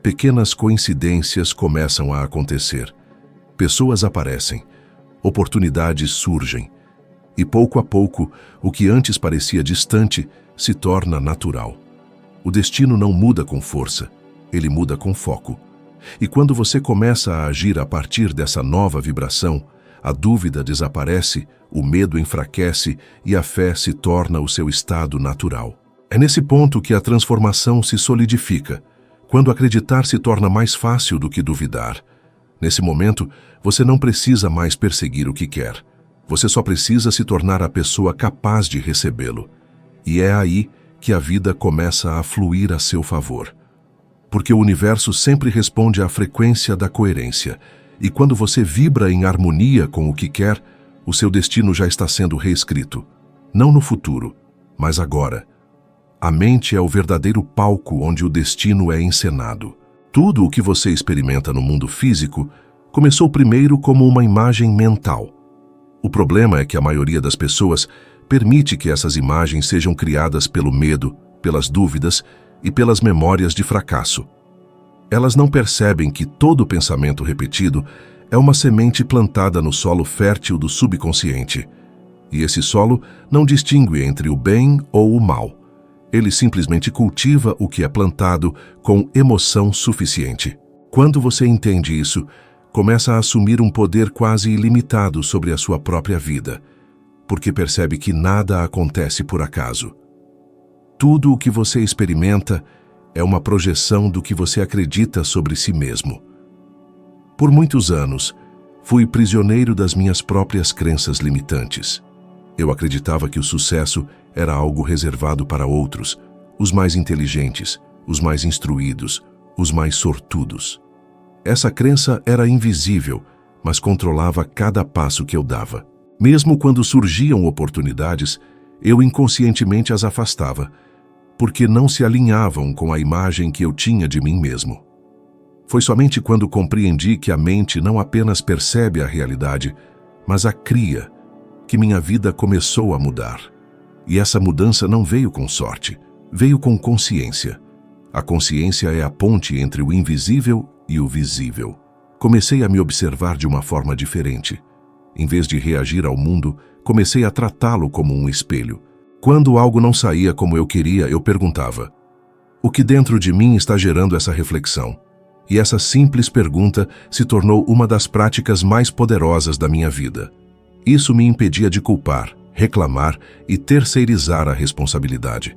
Pequenas coincidências começam a acontecer. Pessoas aparecem, oportunidades surgem, e pouco a pouco, o que antes parecia distante se torna natural. O destino não muda com força, ele muda com foco. E quando você começa a agir a partir dessa nova vibração, a dúvida desaparece, o medo enfraquece e a fé se torna o seu estado natural. É nesse ponto que a transformação se solidifica, quando acreditar se torna mais fácil do que duvidar. Nesse momento, você não precisa mais perseguir o que quer. Você só precisa se tornar a pessoa capaz de recebê-lo. E é aí que a vida começa a fluir a seu favor. Porque o universo sempre responde à frequência da coerência. E quando você vibra em harmonia com o que quer, o seu destino já está sendo reescrito. Não no futuro, mas agora. A mente é o verdadeiro palco onde o destino é encenado. Tudo o que você experimenta no mundo físico começou primeiro como uma imagem mental. O problema é que a maioria das pessoas permite que essas imagens sejam criadas pelo medo, pelas dúvidas e pelas memórias de fracasso. Elas não percebem que todo pensamento repetido é uma semente plantada no solo fértil do subconsciente. E esse solo não distingue entre o bem ou o mal. Ele simplesmente cultiva o que é plantado com emoção suficiente. Quando você entende isso, começa a assumir um poder quase ilimitado sobre a sua própria vida, porque percebe que nada acontece por acaso. Tudo o que você experimenta é uma projeção do que você acredita sobre si mesmo. Por muitos anos, fui prisioneiro das minhas próprias crenças limitantes. Eu acreditava que o sucesso era algo reservado para outros, os mais inteligentes, os mais instruídos, os mais sortudos. Essa crença era invisível, mas controlava cada passo que eu dava. Mesmo quando surgiam oportunidades, eu inconscientemente as afastava, porque não se alinhavam com a imagem que eu tinha de mim mesmo. Foi somente quando compreendi que a mente não apenas percebe a realidade, mas a cria, que minha vida começou a mudar. E essa mudança não veio com sorte, veio com consciência. A consciência é a ponte entre o invisível e o visível. Comecei a me observar de uma forma diferente. Em vez de reagir ao mundo, comecei a tratá-lo como um espelho. Quando algo não saía como eu queria, eu perguntava: o que dentro de mim está gerando essa reflexão? E essa simples pergunta se tornou uma das práticas mais poderosas da minha vida. Isso me impedia de culpar, reclamar e terceirizar a responsabilidade.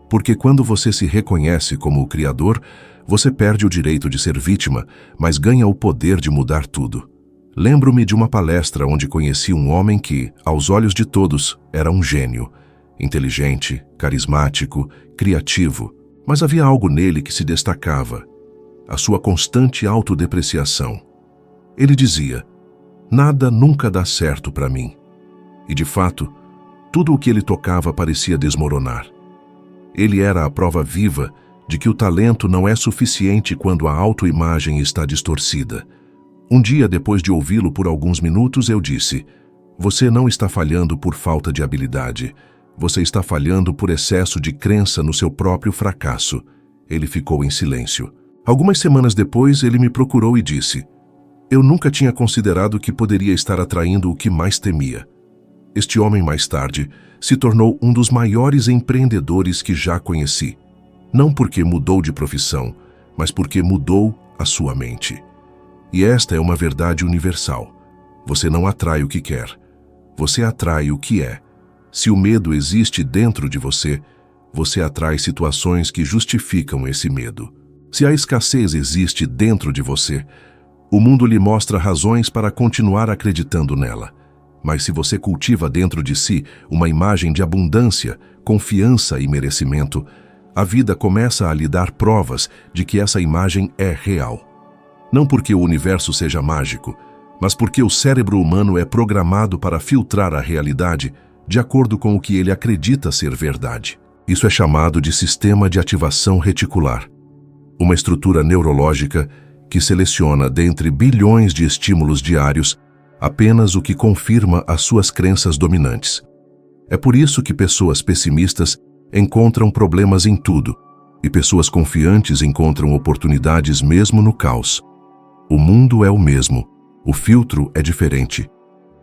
Porque quando você se reconhece como o Criador, você perde o direito de ser vítima, mas ganha o poder de mudar tudo. Lembro-me de uma palestra onde conheci um homem que, aos olhos de todos, era um gênio. Inteligente, carismático, criativo, mas havia algo nele que se destacava: a sua constante autodepreciação. Ele dizia: nada nunca dá certo para mim. E de fato, tudo o que ele tocava parecia desmoronar. Ele era a prova viva de que o talento não é suficiente quando a autoimagem está distorcida. Um dia, depois de ouvi-lo por alguns minutos, eu disse: você não está falhando por falta de habilidade. Você está falhando por excesso de crença no seu próprio fracasso. Ele ficou em silêncio. Algumas semanas depois, ele me procurou e disse: eu nunca tinha considerado que poderia estar atraindo o que mais temia. Este homem, mais tarde, se tornou um dos maiores empreendedores que já conheci. Não porque mudou de profissão, mas porque mudou a sua mente. E esta é uma verdade universal. Você não atrai o que quer. Você atrai o que é. Se o medo existe dentro de você, você atrai situações que justificam esse medo. Se a escassez existe dentro de você, o mundo lhe mostra razões para continuar acreditando nela. Mas se você cultiva dentro de si uma imagem de abundância, confiança e merecimento, a vida começa a lhe dar provas de que essa imagem é real. Não porque o universo seja mágico, mas porque o cérebro humano é programado para filtrar a realidade de acordo com o que ele acredita ser verdade. Isso é chamado de sistema de ativação reticular, uma estrutura neurológica que seleciona dentre bilhões de estímulos diários apenas o que confirma as suas crenças dominantes. É por isso que pessoas pessimistas encontram problemas em tudo e pessoas confiantes encontram oportunidades mesmo no caos. O mundo é o mesmo, o filtro é diferente,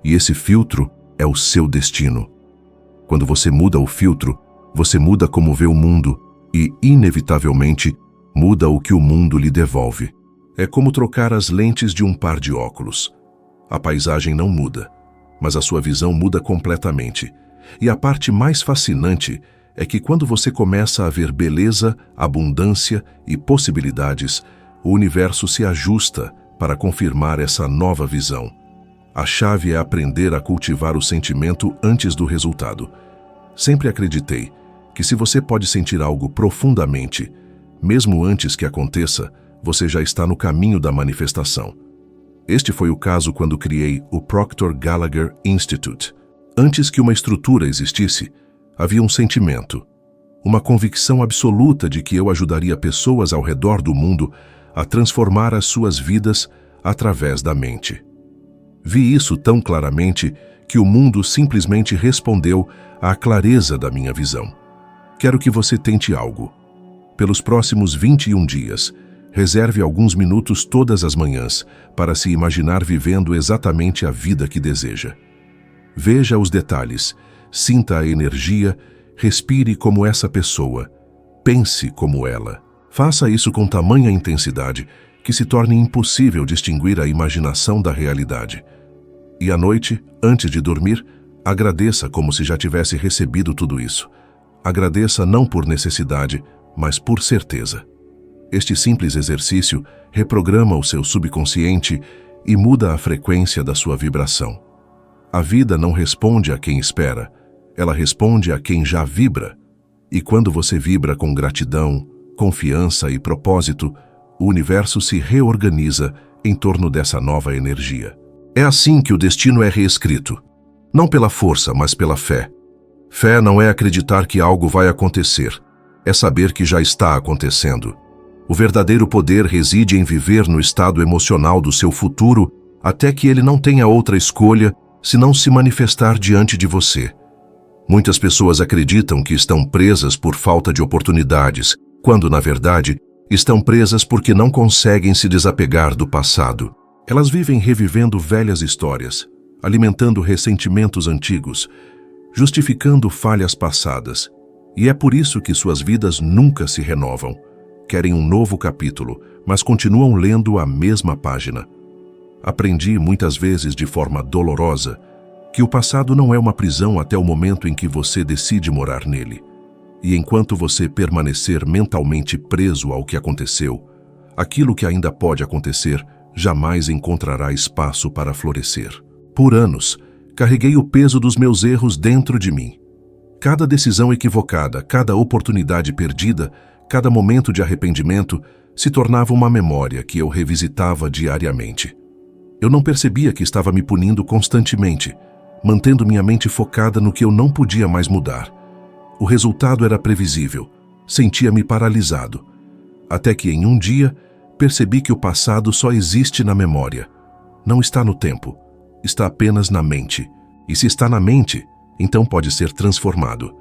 e esse filtro é o seu destino. Quando você muda o filtro, você muda como vê o mundo e, inevitavelmente, muda o que o mundo lhe devolve. É como trocar as lentes de um par de óculos. A paisagem não muda, mas a sua visão muda completamente. E a parte mais fascinante é que quando você começa a ver beleza, abundância e possibilidades, o universo se ajusta para confirmar essa nova visão. A chave é aprender a cultivar o sentimento antes do resultado. Sempre acreditei que se você pode sentir algo profundamente, mesmo antes que aconteça, você já está no caminho da manifestação. Este foi o caso quando criei o Proctor Gallagher Institute. Antes que uma estrutura existisse, havia um sentimento, uma convicção absoluta de que eu ajudaria pessoas ao redor do mundo a transformar as suas vidas através da mente. Vi isso tão claramente que o mundo simplesmente respondeu à clareza da minha visão. Quero que você tente algo. Pelos próximos 21 dias, reserve alguns minutos todas as manhãs para se imaginar vivendo exatamente a vida que deseja. Veja os detalhes, sinta a energia, respire como essa pessoa, pense como ela. Faça isso com tamanha intensidade que se torne impossível distinguir a imaginação da realidade. E à noite, antes de dormir, agradeça como se já tivesse recebido tudo isso. Agradeça não por necessidade, mas por certeza. Este simples exercício reprograma o seu subconsciente e muda a frequência da sua vibração. A vida não responde a quem espera, ela responde a quem já vibra. E quando você vibra com gratidão, confiança e propósito, o universo se reorganiza em torno dessa nova energia. É assim que o destino é reescrito. Não pela força, mas pela fé. Fé não é acreditar que algo vai acontecer, é saber que já está acontecendo. O verdadeiro poder reside em viver no estado emocional do seu futuro até que ele não tenha outra escolha senão se manifestar diante de você. Muitas pessoas acreditam que estão presas por falta de oportunidades, quando, na verdade, estão presas porque não conseguem se desapegar do passado. Elas vivem revivendo velhas histórias, alimentando ressentimentos antigos, justificando falhas passadas. E é por isso que suas vidas nunca se renovam. Querem um novo capítulo, mas continuam lendo a mesma página. Aprendi muitas vezes de forma dolorosa que o passado não é uma prisão até o momento em que você decide morar nele. E enquanto você permanecer mentalmente preso ao que aconteceu, aquilo que ainda pode acontecer jamais encontrará espaço para florescer. Por anos, carreguei o peso dos meus erros dentro de mim. Cada decisão equivocada, cada oportunidade perdida, cada momento de arrependimento se tornava uma memória que eu revisitava diariamente. Eu não percebia que estava me punindo constantemente, mantendo minha mente focada no que eu não podia mais mudar. O resultado era previsível, sentia-me paralisado. Até que em um dia, percebi que o passado só existe na memória. Não está no tempo, está apenas na mente. E se está na mente, então pode ser transformado.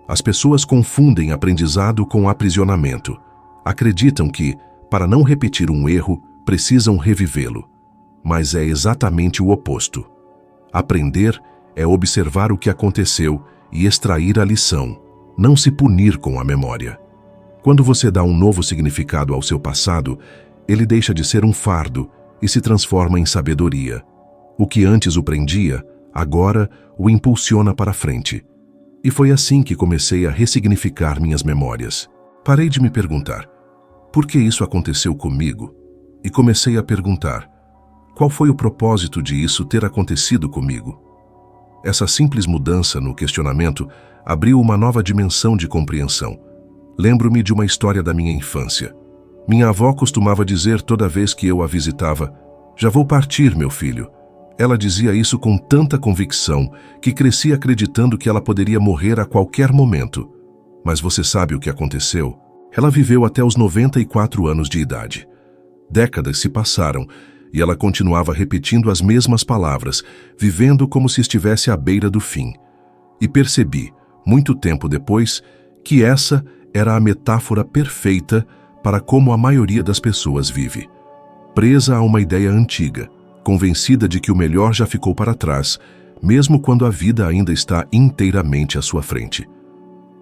As pessoas confundem aprendizado com aprisionamento. Acreditam que, para não repetir um erro, precisam revivê-lo. Mas é exatamente o oposto. Aprender é observar o que aconteceu e extrair a lição, não se punir com a memória. Quando você dá um novo significado ao seu passado, ele deixa de ser um fardo e se transforma em sabedoria. O que antes o prendia, agora o impulsiona para frente. E foi assim que comecei a ressignificar minhas memórias. Parei de me perguntar, por que isso aconteceu comigo? E comecei a perguntar, qual foi o propósito de isso ter acontecido comigo? Essa simples mudança no questionamento abriu uma nova dimensão de compreensão. Lembro-me de uma história da minha infância. Minha avó costumava dizer toda vez que eu a visitava: "Já vou partir, meu filho." Ela dizia isso com tanta convicção que cresci acreditando que ela poderia morrer a qualquer momento. Mas você sabe o que aconteceu? Ela viveu até os 94 anos de idade. Décadas se passaram e ela continuava repetindo as mesmas palavras, vivendo como se estivesse à beira do fim. E percebi, muito tempo depois, que essa era a metáfora perfeita para como a maioria das pessoas vive. Presa a uma ideia antiga, convencida de que o melhor já ficou para trás, mesmo quando a vida ainda está inteiramente à sua frente.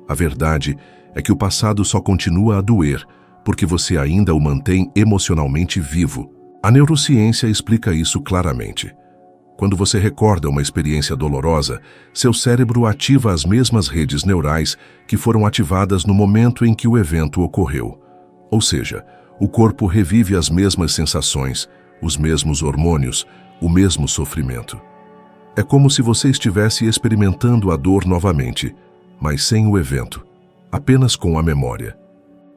A verdade é que o passado só continua a doer porque você ainda o mantém emocionalmente vivo. A neurociência explica isso claramente. Quando você recorda uma experiência dolorosa, seu cérebro ativa as mesmas redes neurais que foram ativadas no momento em que o evento ocorreu. Ou seja, o corpo revive as mesmas sensações, os mesmos hormônios, o mesmo sofrimento. É como se você estivesse experimentando a dor novamente, mas sem o evento, apenas com a memória.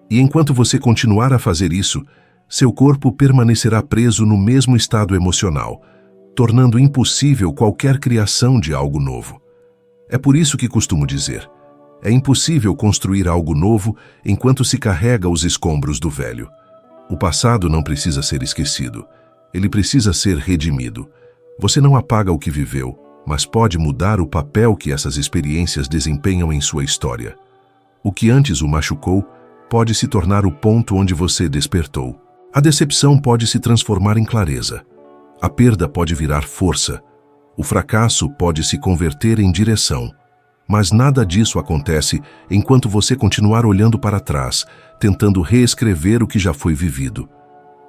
E enquanto você continuar a fazer isso, seu corpo permanecerá preso no mesmo estado emocional, tornando impossível qualquer criação de algo novo. É por isso que costumo dizer: é impossível construir algo novo enquanto se carrega os escombros do velho. O passado não precisa ser esquecido. Ele precisa ser redimido. Você não apaga o que viveu, mas pode mudar o papel que essas experiências desempenham em sua história. O que antes o machucou pode se tornar o ponto onde você despertou. A decepção pode se transformar em clareza. A perda pode virar força. O fracasso pode se converter em direção. Mas nada disso acontece enquanto você continuar olhando para trás, tentando reescrever o que já foi vivido.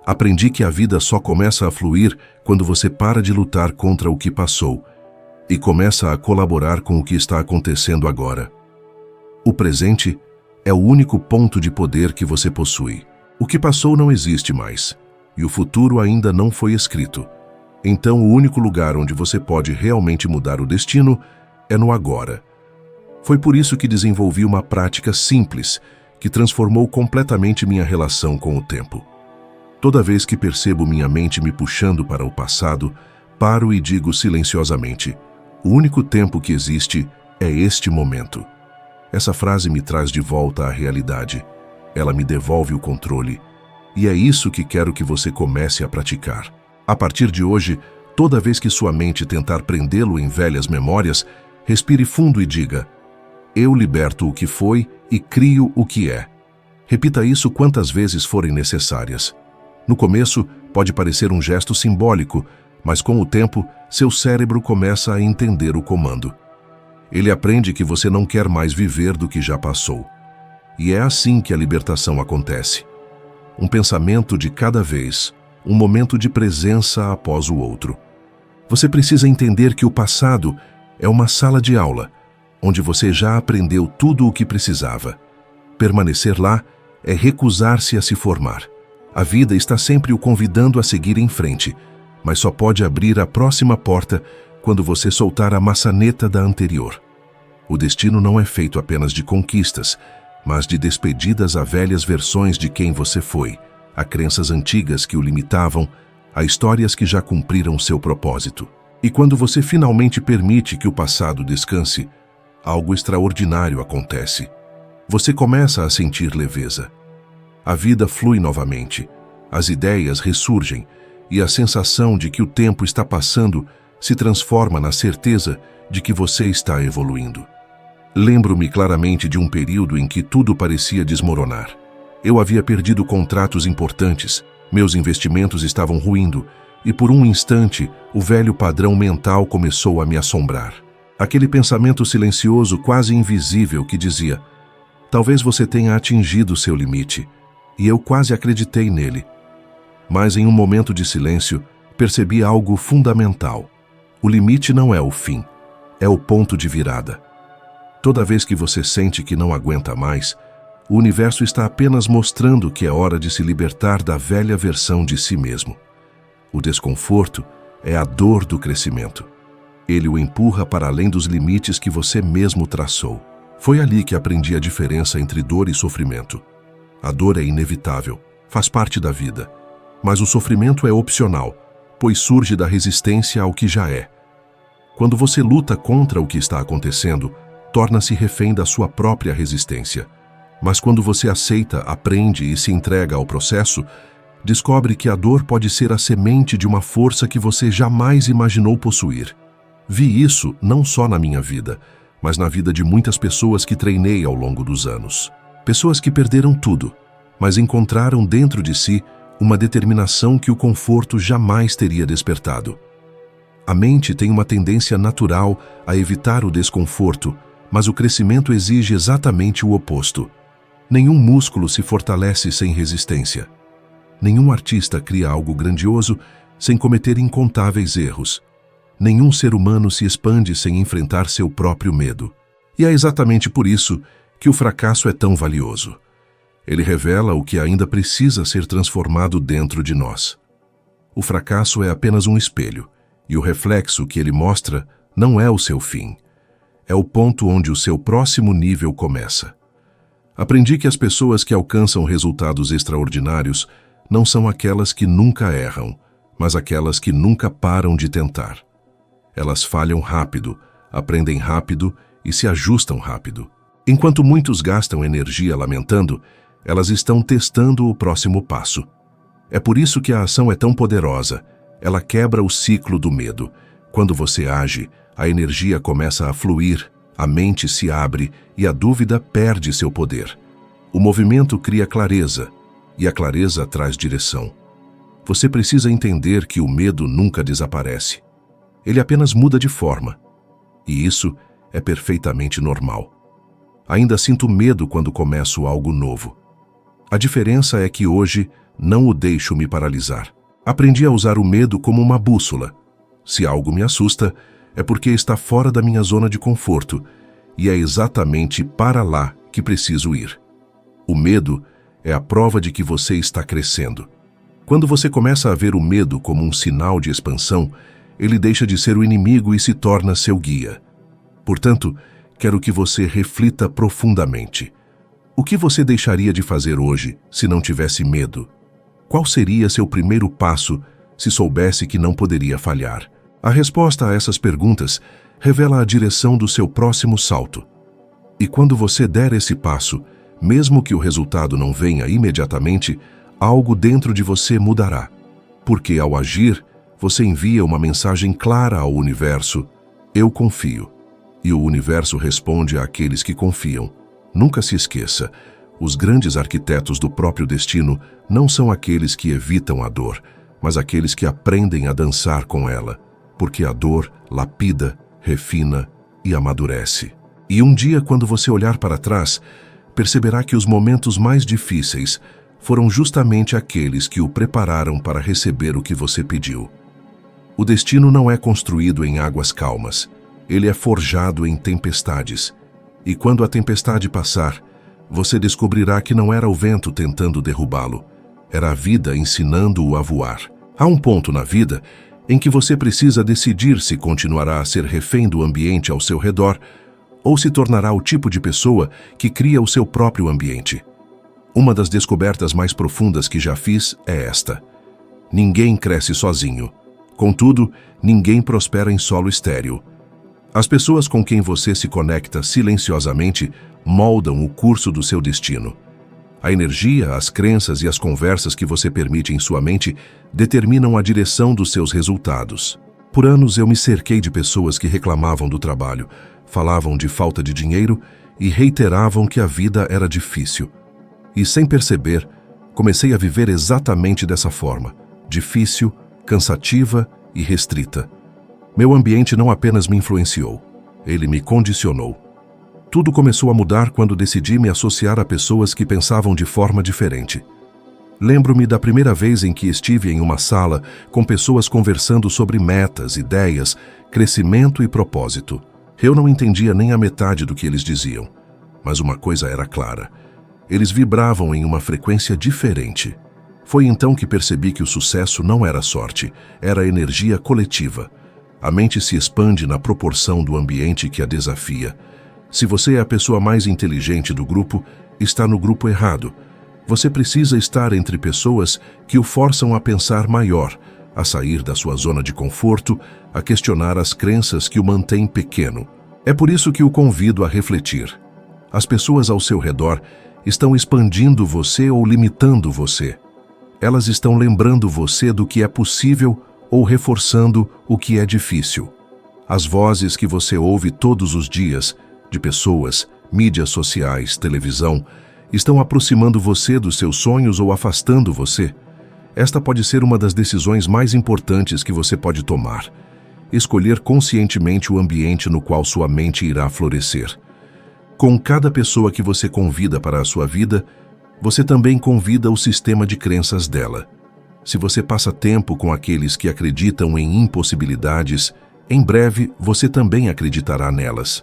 Aprendi que a vida só começa a fluir quando você para de lutar contra o que passou e começa a colaborar com o que está acontecendo agora. O presente é o único ponto de poder que você possui. O que passou não existe mais, e o futuro ainda não foi escrito. Então, o único lugar onde você pode realmente mudar o destino é no agora. Foi por isso que desenvolvi uma prática simples que transformou completamente minha relação com o tempo. Toda vez que percebo minha mente me puxando para o passado, paro e digo silenciosamente: o único tempo que existe é este momento. Essa frase me traz de volta à realidade. Ela me devolve o controle. E é isso que quero que você comece a praticar. A partir de hoje, toda vez que sua mente tentar prendê-lo em velhas memórias, respire fundo e diga: eu liberto o que foi e crio o que é. Repita isso quantas vezes forem necessárias. No começo, pode parecer um gesto simbólico, mas com o tempo, seu cérebro começa a entender o comando. Ele aprende que você não quer mais viver do que já passou. E é assim que a libertação acontece. Um pensamento de cada vez, um momento de presença após o outro. Você precisa entender que o passado é uma sala de aula, onde você já aprendeu tudo o que precisava. Permanecer lá é recusar-se a se formar. A vida está sempre o convidando a seguir em frente, mas só pode abrir a próxima porta quando você soltar a maçaneta da anterior. O destino não é feito apenas de conquistas, mas de despedidas a velhas versões de quem você foi, a crenças antigas que o limitavam, a histórias que já cumpriram seu propósito. E quando você finalmente permite que o passado descanse, algo extraordinário acontece. Você começa a sentir leveza. A vida flui novamente, as ideias ressurgem e a sensação de que o tempo está passando se transforma na certeza de que você está evoluindo. Lembro-me claramente de um período em que tudo parecia desmoronar. Eu havia perdido contratos importantes, meus investimentos estavam ruindo e por um instante o velho padrão mental começou a me assombrar. Aquele pensamento silencioso, quase invisível, que dizia: talvez você tenha atingido seu limite. E eu quase acreditei nele. Mas em um momento de silêncio, percebi algo fundamental. O limite não é o fim, é o ponto de virada. Toda vez que você sente que não aguenta mais, o universo está apenas mostrando que é hora de se libertar da velha versão de si mesmo. O desconforto é a dor do crescimento. Ele o empurra para além dos limites que você mesmo traçou. Foi ali que aprendi a diferença entre dor e sofrimento. A dor é inevitável, faz parte da vida. Mas o sofrimento é opcional, pois surge da resistência ao que já é. Quando você luta contra o que está acontecendo, torna-se refém da sua própria resistência. Mas quando você aceita, aprende e se entrega ao processo, descobre que a dor pode ser a semente de uma força que você jamais imaginou possuir. Vi isso não só na minha vida, mas na vida de muitas pessoas que treinei ao longo dos anos. Pessoas que perderam tudo, mas encontraram dentro de si uma determinação que o conforto jamais teria despertado. A mente tem uma tendência natural a evitar o desconforto, mas o crescimento exige exatamente o oposto. Nenhum músculo se fortalece sem resistência. Nenhum artista cria algo grandioso sem cometer incontáveis erros. Nenhum ser humano se expande sem enfrentar seu próprio medo. E é exatamente por isso que o fracasso é tão valioso. Ele revela o que ainda precisa ser transformado dentro de nós. O fracasso é apenas um espelho, e o reflexo que ele mostra não é o seu fim. É o ponto onde o seu próximo nível começa. Aprendi que as pessoas que alcançam resultados extraordinários não são aquelas que nunca erram, mas aquelas que nunca param de tentar. Elas falham rápido, aprendem rápido e se ajustam rápido. Enquanto muitos gastam energia lamentando, elas estão testando o próximo passo. É por isso que a ação é tão poderosa. Ela quebra o ciclo do medo. Quando você age, a energia começa a fluir, a mente se abre e a dúvida perde seu poder. O movimento cria clareza, e a clareza traz direção. Você precisa entender que o medo nunca desaparece. Ele apenas muda de forma. E isso é perfeitamente normal. Ainda sinto medo quando começo algo novo. A diferença é que hoje não o deixo me paralisar. Aprendi a usar o medo como uma bússola. Se algo me assusta, é porque está fora da minha zona de conforto, e é exatamente para lá que preciso ir. O medo é a prova de que você está crescendo. Quando você começa a ver o medo como um sinal de expansão, ele deixa de ser o inimigo e se torna seu guia. Portanto, quero que você reflita profundamente. O que você deixaria de fazer hoje se não tivesse medo? Qual seria seu primeiro passo se soubesse que não poderia falhar? A resposta a essas perguntas revela a direção do seu próximo salto. E quando você der esse passo, mesmo que o resultado não venha imediatamente, algo dentro de você mudará. Porque ao agir, você envia uma mensagem clara ao universo: eu confio. E o universo responde àqueles que confiam. Nunca se esqueça, os grandes arquitetos do próprio destino não são aqueles que evitam a dor, mas aqueles que aprendem a dançar com ela, porque a dor lapida, refina e amadurece. E um dia, quando você olhar para trás, perceberá que os momentos mais difíceis foram justamente aqueles que o prepararam para receber o que você pediu. O destino não é construído em águas calmas, ele é forjado em tempestades. E quando a tempestade passar, você descobrirá que não era o vento tentando derrubá-lo, era a vida ensinando-o a voar. Há um ponto na vida em que você precisa decidir se continuará a ser refém do ambiente ao seu redor ou se tornará o tipo de pessoa que cria o seu próprio ambiente. Uma das descobertas mais profundas que já fiz é esta: ninguém cresce sozinho. Contudo, ninguém prospera em solo estéril. As pessoas com quem você se conecta silenciosamente moldam o curso do seu destino. A energia, as crenças e as conversas que você permite em sua mente determinam a direção dos seus resultados. Por anos eu me cerquei de pessoas que reclamavam do trabalho, falavam de falta de dinheiro e reiteravam que a vida era difícil. E sem perceber, comecei a viver exatamente dessa forma, difícil, cansativa e restrita. Meu ambiente não apenas me influenciou, ele me condicionou. Tudo começou a mudar quando decidi me associar a pessoas que pensavam de forma diferente. Lembro-me da primeira vez em que estive em uma sala com pessoas conversando sobre metas, ideias, crescimento e propósito. Eu não entendia nem a metade do que eles diziam, mas uma coisa era clara: eles vibravam em uma frequência diferente. Foi então que percebi que o sucesso não era sorte, era energia coletiva. A mente se expande na proporção do ambiente que a desafia. Se você é a pessoa mais inteligente do grupo, está no grupo errado. Você precisa estar entre pessoas que o forçam a pensar maior, a sair da sua zona de conforto, a questionar as crenças que o mantêm pequeno. É por isso que o convido a refletir. As pessoas ao seu redor estão expandindo você ou limitando você. Elas estão lembrando você do que é possível ou reforçando o que é difícil. As vozes que você ouve todos os dias, de pessoas, mídias sociais, televisão, estão aproximando você dos seus sonhos ou afastando você. Esta pode ser uma das decisões mais importantes que você pode tomar. Escolher conscientemente o ambiente no qual sua mente irá florescer. Com cada pessoa que você convida para a sua vida, você também convida o sistema de crenças dela. Se você passa tempo com aqueles que acreditam em impossibilidades, em breve você também acreditará nelas.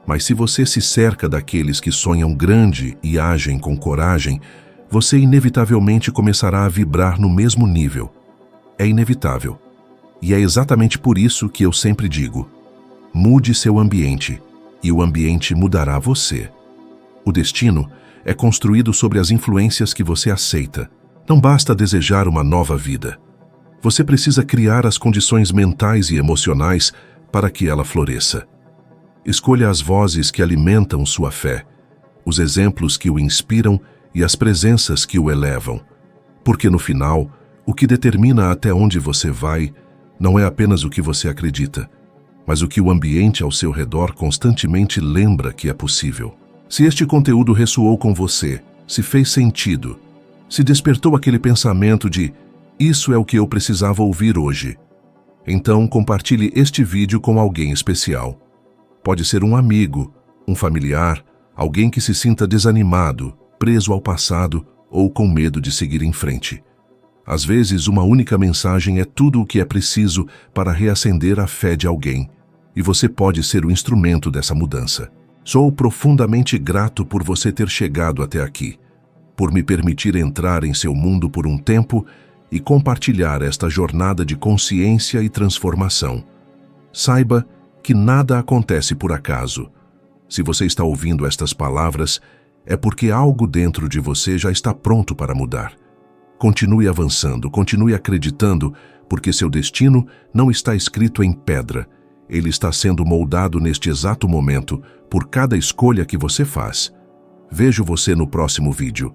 Mas se você se cerca daqueles que sonham grande e agem com coragem, você inevitavelmente começará a vibrar no mesmo nível. É inevitável. E é exatamente por isso que eu sempre digo: mude seu ambiente, e o ambiente mudará você. O destino é construído sobre as influências que você aceita. Não basta desejar uma nova vida. Você precisa criar as condições mentais e emocionais para que ela floresça. Escolha as vozes que alimentam sua fé, os exemplos que o inspiram e as presenças que o elevam. Porque no final, o que determina até onde você vai não é apenas o que você acredita, mas o que o ambiente ao seu redor constantemente lembra que é possível. Se este conteúdo ressoou com você, se fez sentido, se despertou aquele pensamento de "isso é o que eu precisava ouvir hoje", então compartilhe este vídeo com alguém especial. Pode ser um amigo, um familiar, alguém que se sinta desanimado, preso ao passado ou com medo de seguir em frente. Às vezes, uma única mensagem é tudo o que é preciso para reacender a fé de alguém, e você pode ser o instrumento dessa mudança. Sou profundamente grato por você ter chegado até aqui, por me permitir entrar em seu mundo por um tempo e compartilhar esta jornada de consciência e transformação. Saiba que nada acontece por acaso. Se você está ouvindo estas palavras, é porque algo dentro de você já está pronto para mudar. Continue avançando, continue acreditando, porque seu destino não está escrito em pedra. Ele está sendo moldado neste exato momento por cada escolha que você faz. Vejo você no próximo vídeo.